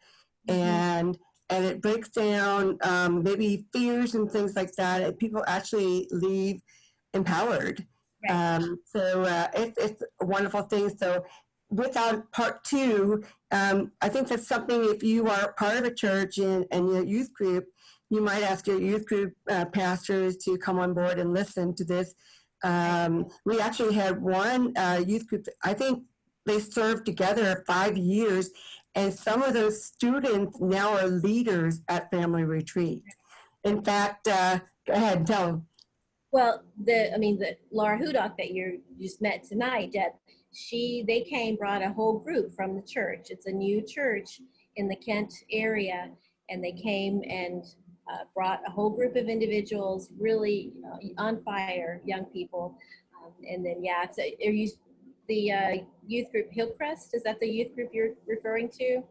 and it breaks down maybe fears and things like that. And people actually leave empowered. Right. It's a wonderful thing. So without part two, I think that's something, if you are part of a church and your youth group, you might ask your youth group pastors to come on board and listen to this. We actually had one youth group, I think they served together 5 years, and some of those students now are leaders at Family Retreat. In fact, go ahead and tell them. Well, the Laura Hudock that you just met tonight, Deb, they brought a whole group from the church. It's a new church in the Kent area, and they came and brought a whole group of individuals, really on fire, young people. And then, yeah, are you the youth group Hillcrest? Is that the youth group you're referring to?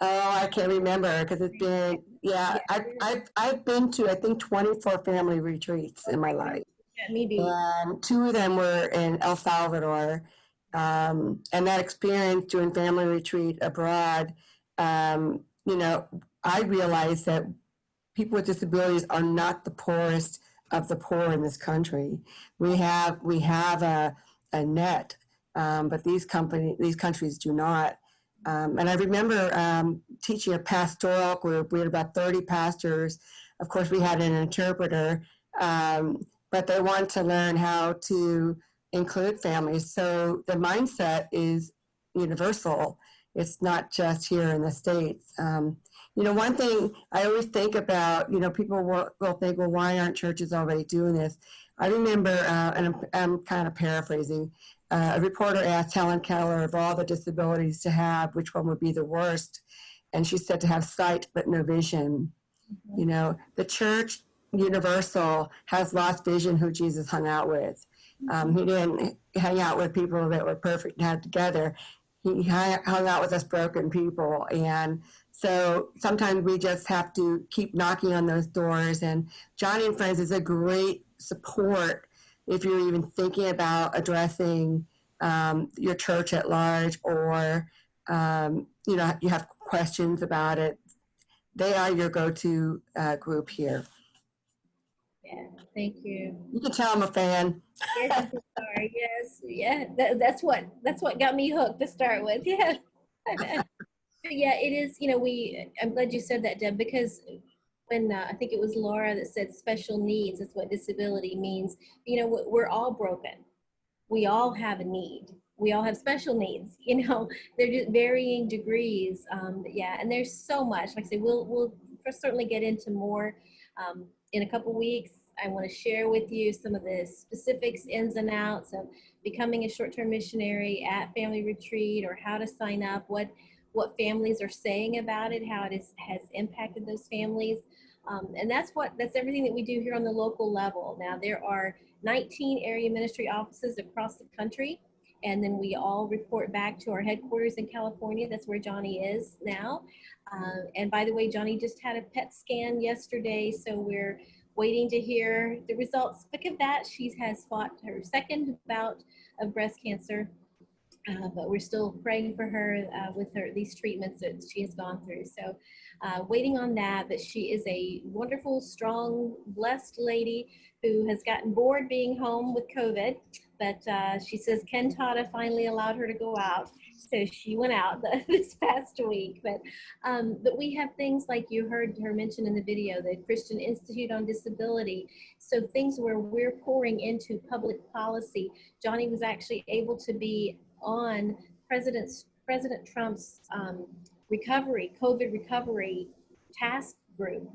Oh, I can't remember because it's been, yeah, I've been to, I think, 24 family retreats in my life. Yeah, me too. And 2 of them were in El Salvador. And that experience doing family retreat abroad, you know, I realized that people with disabilities are not the poorest of the poor in this country. We have a net, but these countries do not. And I remember teaching a pastoral group. We had about 30 pastors. Of course, we had an interpreter, but they want to learn how to include families. So the mindset is universal. It's not just here in the States. You know, one thing I always think about, you know, people will think, well, why aren't churches already doing this? I remember, and I'm kind of paraphrasing, a reporter asked Helen Keller of all the disabilities to have, which one would be the worst? And she said to have sight but no vision. You know, the church universal has lost vision who Jesus hung out with. He didn't hang out with people that were perfect and had together. He hung out with us broken people. And so sometimes we just have to keep knocking on those doors. And Joni and Friends is a great support if you're even thinking about addressing your church at large, or you know, you have questions about it. They are your go-to group here. Yeah, thank you. You can tell I'm a fan. Yes, you are. Yes, yeah. That's what got me hooked to start with. Yeah. Yeah, it is. You know, I'm glad you said that, Deb, because when I think it was Laura that said special needs is what disability means. You know, we're all broken. We all have a need. We all have special needs. You know, they're just varying degrees. Yeah, and there's so much. Like I say, we'll certainly get into more in a couple weeks. I want to share with you some of the specifics, ins and outs of becoming a short-term missionary at Family Retreat, or how to sign up, what families are saying about it, how it has impacted those families. And that's everything that we do here on the local level. Now, there are 19 area ministry offices across the country, and then we all report back to our headquarters in California. That's where Joni is now. And by the way, Joni just had a PET scan yesterday, so we're waiting to hear the results. Look at that. She has fought her second bout of breast cancer. But we're still praying for her with these treatments that she has gone through. So waiting on that, but she is a wonderful, strong, blessed lady who has gotten bored being home with COVID. But she says Ken Tata finally allowed her to go out. So she went out this past week. But we have things like you heard her mention in the video, the Christian Institute on Disability. So things where we're pouring into public policy. Joni was actually able to be on President Trump's COVID recovery task group.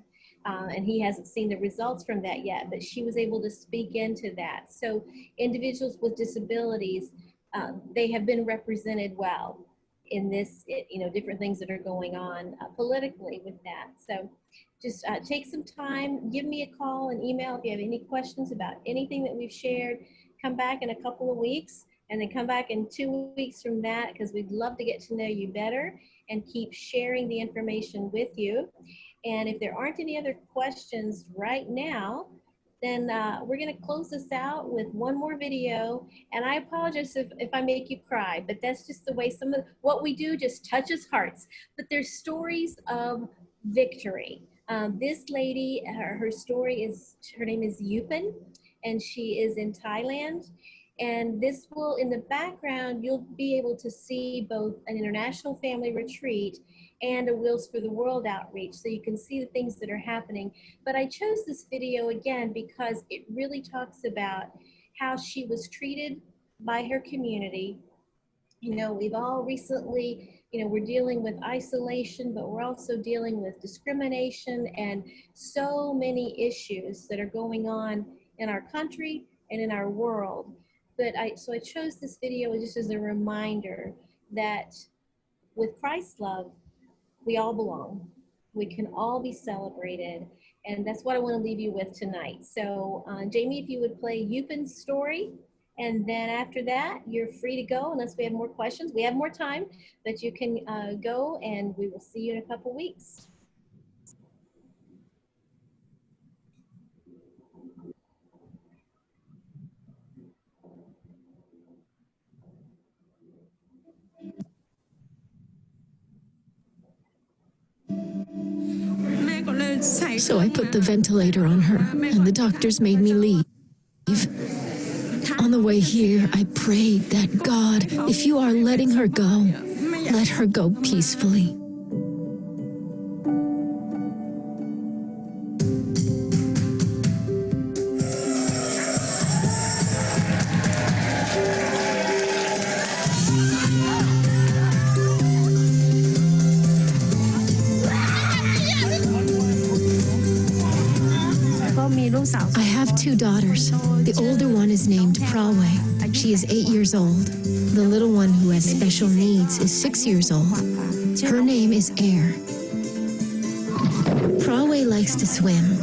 And he hasn't seen the results from that yet, but she was able to speak into that. So individuals with disabilities, they have been represented well in this, you know, different things that are going on politically with that. So just take some time, give me a call, an email if you have any questions about anything that we've shared. Come back in a couple of weeks, and then come back in 2 weeks from that, because we'd love to get to know you better and keep sharing the information with you. And if there aren't any other questions right now, then we're going to close this out with one more video. And I apologize if I make you cry, but that's just the way some of what we do just touches hearts. But there's stories of victory. This lady, her story is, her name is Yupin, and she is in Thailand. And this will, in the background, you'll be able to see both an international family retreat and a Wheels for the World outreach, so you can see the things that are happening. But I chose this video again because it really talks about how she was treated by her community. You know, we've all recently, you know, we're dealing with isolation, but we're also dealing with discrimination and so many issues that are going on in our country and in our world. But so I chose this video just as a reminder that with Christ's love, we all belong. We can all be celebrated. And that's what I want to leave you with tonight. So Jamie, if you would play Yupin's story, and then after that, you're free to go unless we have more questions. We have more time, but you can go, and we will see you in a couple weeks. So I put the ventilator on her, and the doctors made me leave. On the way here, I prayed that, God, if you are letting her go, let her go peacefully. I have 2 daughters. The older one is named Praway. She is 8 years old. The little one who has special needs is 6 years old. Her name is Air. Praway likes to swim.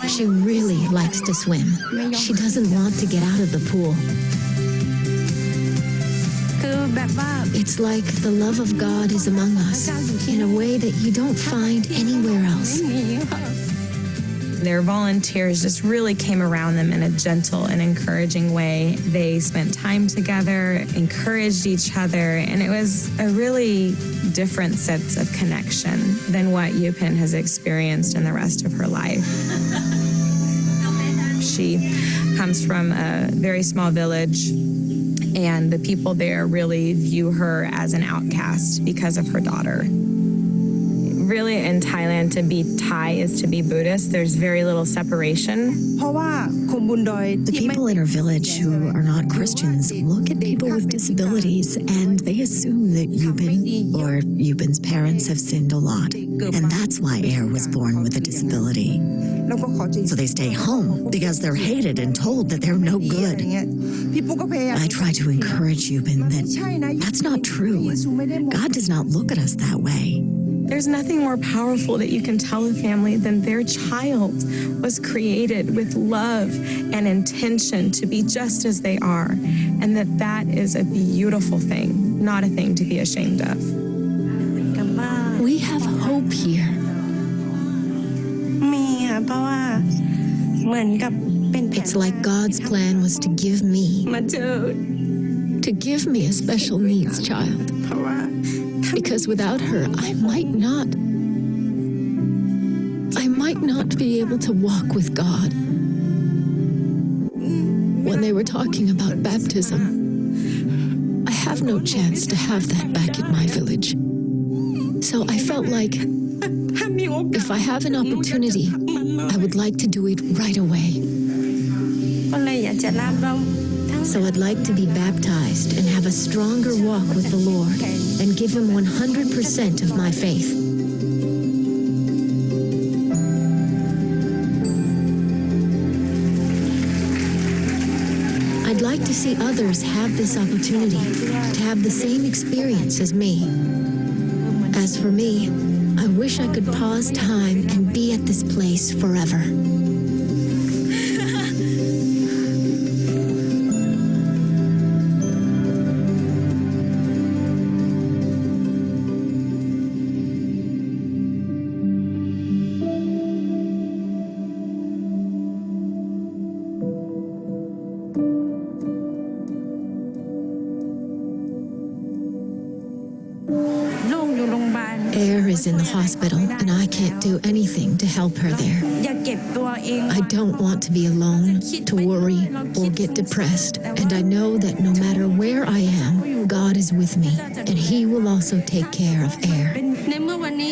She really likes to swim. She doesn't want to get out of the pool. It's like the love of God is among us in a way that you don't find anywhere else. Their volunteers just really came around them in a gentle and encouraging way. They spent time together, encouraged each other, and it was a really different sense of connection than what Yupin has experienced in the rest of her life. She comes from a very small village, and the people there really view her as an outcast because of her daughter. Really, in Thailand, to be Thai is to be Buddhist. There's very little separation. The people in our village who are not Christians look at people with disabilities and they assume that Yupin or Yupin's parents have sinned a lot. And that's why Air was born with a disability. So they stay home because they're hated and told that they're no good. I try to encourage Yupin that that's not true. God does not look at us that way. There's nothing more powerful that you can tell a family than their child was created with love and intention to be just as they are, and that is a beautiful thing, not a thing to be ashamed of. We have hope here. It's like God's plan was to give me a special needs child. Because without her, I might not be able to walk with God. When they were talking about baptism, I have no chance to have that back at my village. So I felt like if I have an opportunity, I would like to do it right away. So I'd like to be baptized and have a stronger walk with the Lord and give Him 100% of my faith. I'd like to see others have this opportunity to have the same experience as me. As for me, I wish I could pause time and be at this place forever. Air is in the hospital, and I can't do anything to help her there. I don't want to be alone, to worry, or get depressed. And I know that no matter where I am, God is with me, and He will also take care of Air.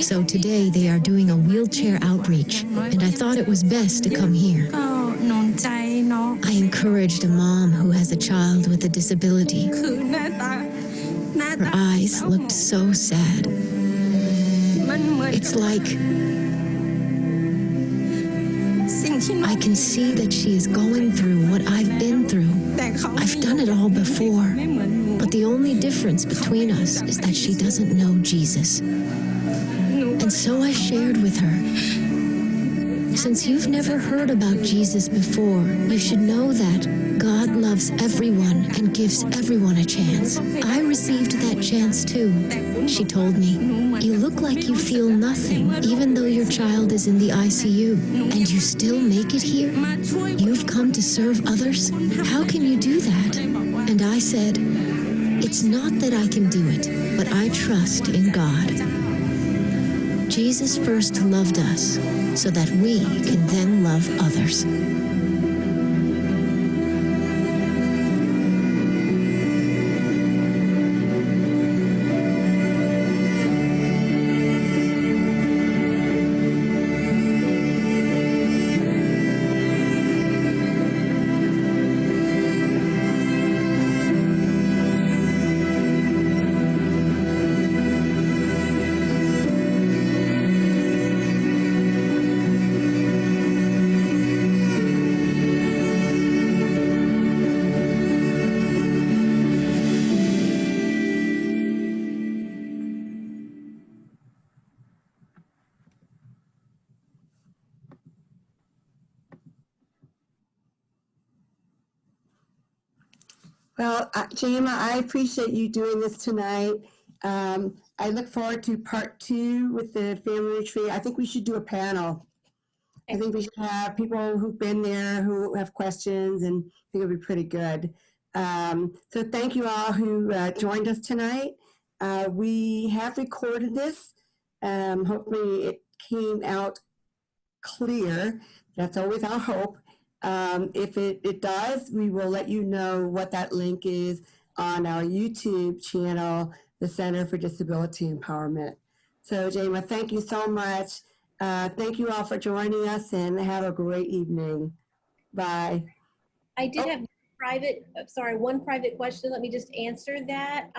So today they are doing a wheelchair outreach, and I thought it was best to come here. I encouraged a mom who has a child with a disability. Her eyes looked so sad. It's like I can see that she is going through what I've been through. I've done it all before, but the only difference between us is that she doesn't know Jesus. And so I shared with her, since you've never heard about Jesus before, you should know that God loves everyone and gives everyone a chance. I received that chance too. She told me, you look like you feel nothing, even though your child is in the ICU, and you still make it here? You've come to serve others? How can you do that? And I said, it's not that I can do it, but I trust in God. Jesus first loved us so that we can then love others. Well, Jamia, I appreciate you doing this tonight. I look forward to part 2 with the family retreat. I think we should do a panel. I think we should have people who've been there who have questions, and I think it'll be pretty good. So thank you all who joined us tonight. We have recorded this. Hopefully it came out clear. That's always our hope. If it does, we will let you know what that link is on our YouTube channel, the Center for Disability Empowerment. So, Jamia, thank you so much. Thank you all for joining us, and have a great evening. Bye. I did have one private question. Let me just answer that.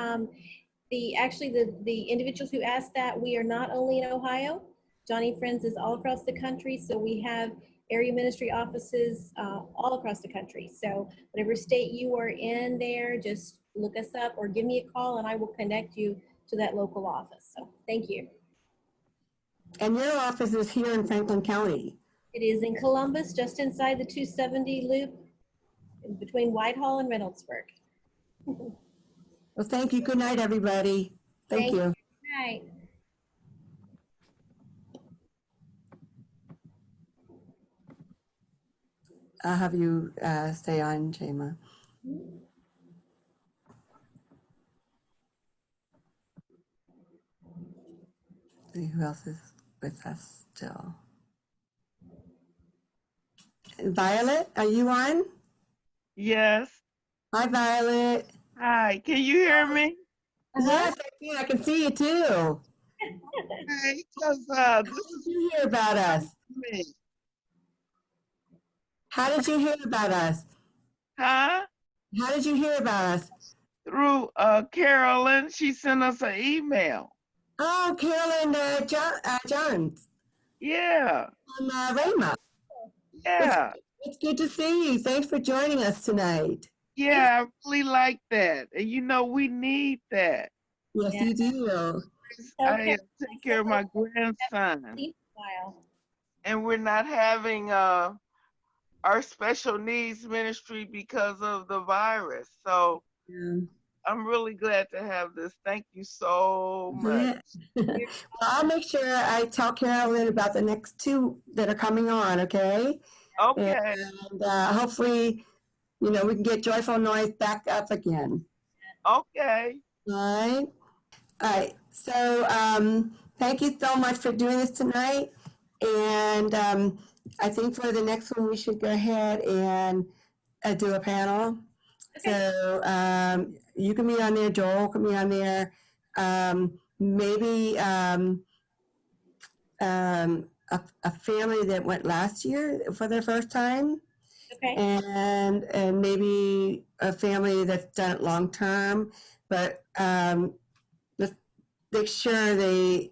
The individuals who asked that, we are not only in Ohio. Joni Friends is all across the country, so we have area ministry offices all across the country. So whatever state you are in there, just look us up or give me a call and I will connect you to that local office. So thank you. And your office is here in Franklin County. It is in Columbus, just inside the 270 loop between Whitehall and Reynoldsburg. Well, thank you. Good night, everybody. Thank you. Good night. I'll have you stay on, Jamia. See who else is with us still. Violet, are you on? Yes. Hi, Violet. Hi. Can you hear me? Yes, I can see you too. Hey, because How did you hear about us? me. How did you hear about us? Huh? How did you hear about us? Through Carolyn, she sent us an email. Oh, Carolyn Johns Yeah. from Rayma. Yeah. It's good to see you. Thanks for joining us tonight. Yeah, I really like that. And you know, we need that. Yes, you do. I take care of my grandson. And we're not having our special needs ministry because of the virus. So I'm really glad to have this. Thank you so much. Well, I'll make sure I tell Carolyn about the next 2 that are coming on, okay? Okay. And hopefully, we can get Joyful Noise back up again. Okay. All right. So thank you so much for doing this tonight. And I think for the next one, we should go ahead and do a panel. Okay. So you can be on there, Joel can be on there. Maybe a family that went last year for their first time. Okay. And maybe a family that's done it long term, but let's make sure they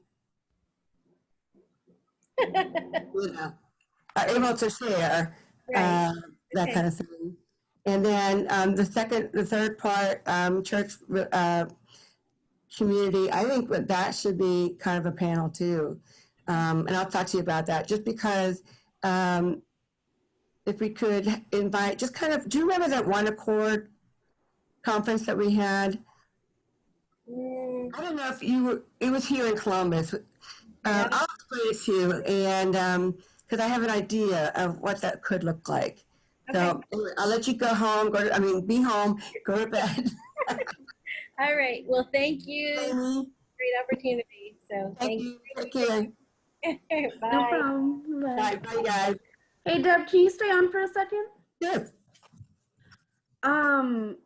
are able to share Right. that Okay. kind of thing. And then the third part, church community, I think that should be kind of a panel too. And I'll talk to you about that just because if we could invite, just kind of, do you remember that One Accord conference that we had? I don't know if you were, it was here in Columbus. I'll explain it to you, and because I have an idea of what that could look like. So anyway, I'll let you go home, be home, go to bed. All right. Well, thank you. Amy, Great opportunity. So thank you. Take care. Bye. No problem. Bye. Bye, guys. Hey, Deb, can you stay on for a second? Sure.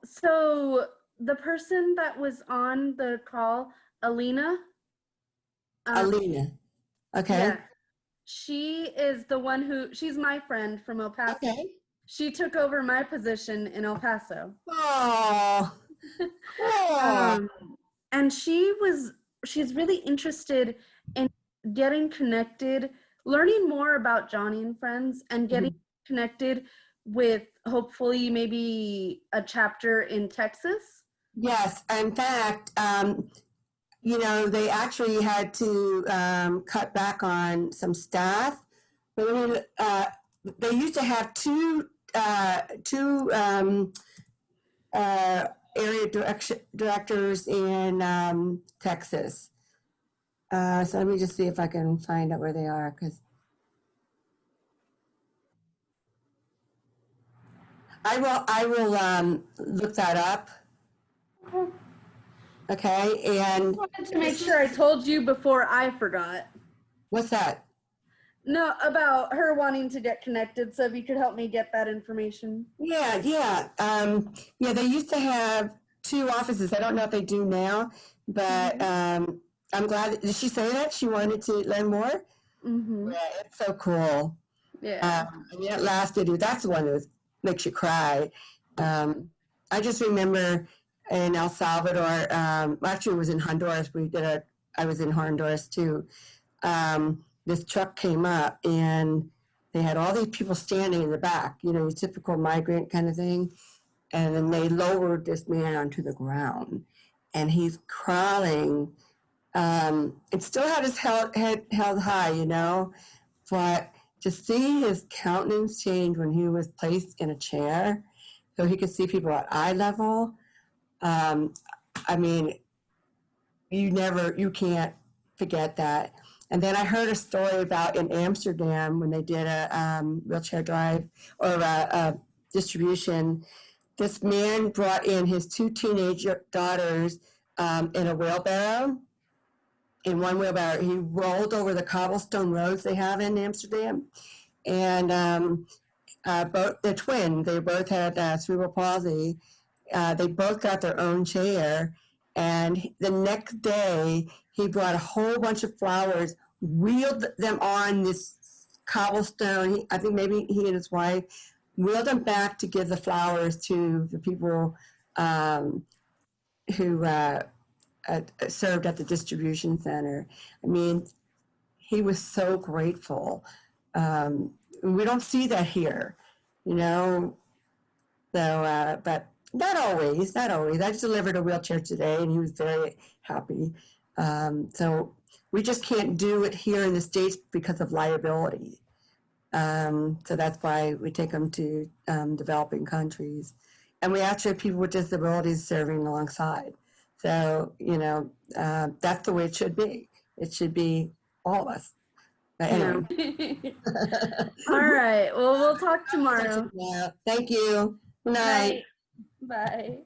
So the person that was on the call, Alina. Alina. Okay. Yeah, she is the one she's my friend from El Paso. Okay. She took over my position in El Paso. Oh. Cool. And she's really interested in getting connected, learning more about Joni and Friends, and getting connected with hopefully maybe a chapter in Texas. Yes. In fact, they actually had to cut back on some staff. But they used to have two area directors in Texas. So let me just see if I can find out where they are, because I will look that up. Okay, and I wanted to make sure I told you before I forgot. What's that? No, about her wanting to get connected. So if you could help me get that information. Yeah. They used to have two offices. I don't know if they do now, but I'm glad. Did she say that she wanted to learn more? Mm-hmm. Yeah, it's so cool. Yeah. That last video, that's the one that makes you cry. I just remember in El Salvador. Actually, it was in Honduras. I was in Honduras too. This truck came up and they had all these people standing in the back, your typical migrant kind of thing. And then they lowered this man onto the ground and he's crawling. It still had his head held high, but to see his countenance change when he was placed in a chair so he could see people at eye level. You can't forget that. And then I heard a story about in Amsterdam when they did a wheelchair drive or a distribution. This man brought in his two teenage daughters in a wheelbarrow. In one wheelbarrow, he rolled over the cobblestone roads they have in Amsterdam. And they're twins. They both had cerebral palsy. They both got their own chair. And the next day, he brought a whole bunch of flowers, wheeled them on this cobblestone. I think maybe he and his wife wheeled them back to give the flowers to the people who served at the distribution center. He was so grateful. We don't see that here, So, but not always. I just delivered a wheelchair today, and he was very happy. So we just can't do it here in the States because of liability. So that's why we take them to developing countries. And we actually have people with disabilities serving alongside. So, that's the way it should be. It should be all of us. But anyway. All right. Well, we'll talk tomorrow. Thank you. Good night. Bye.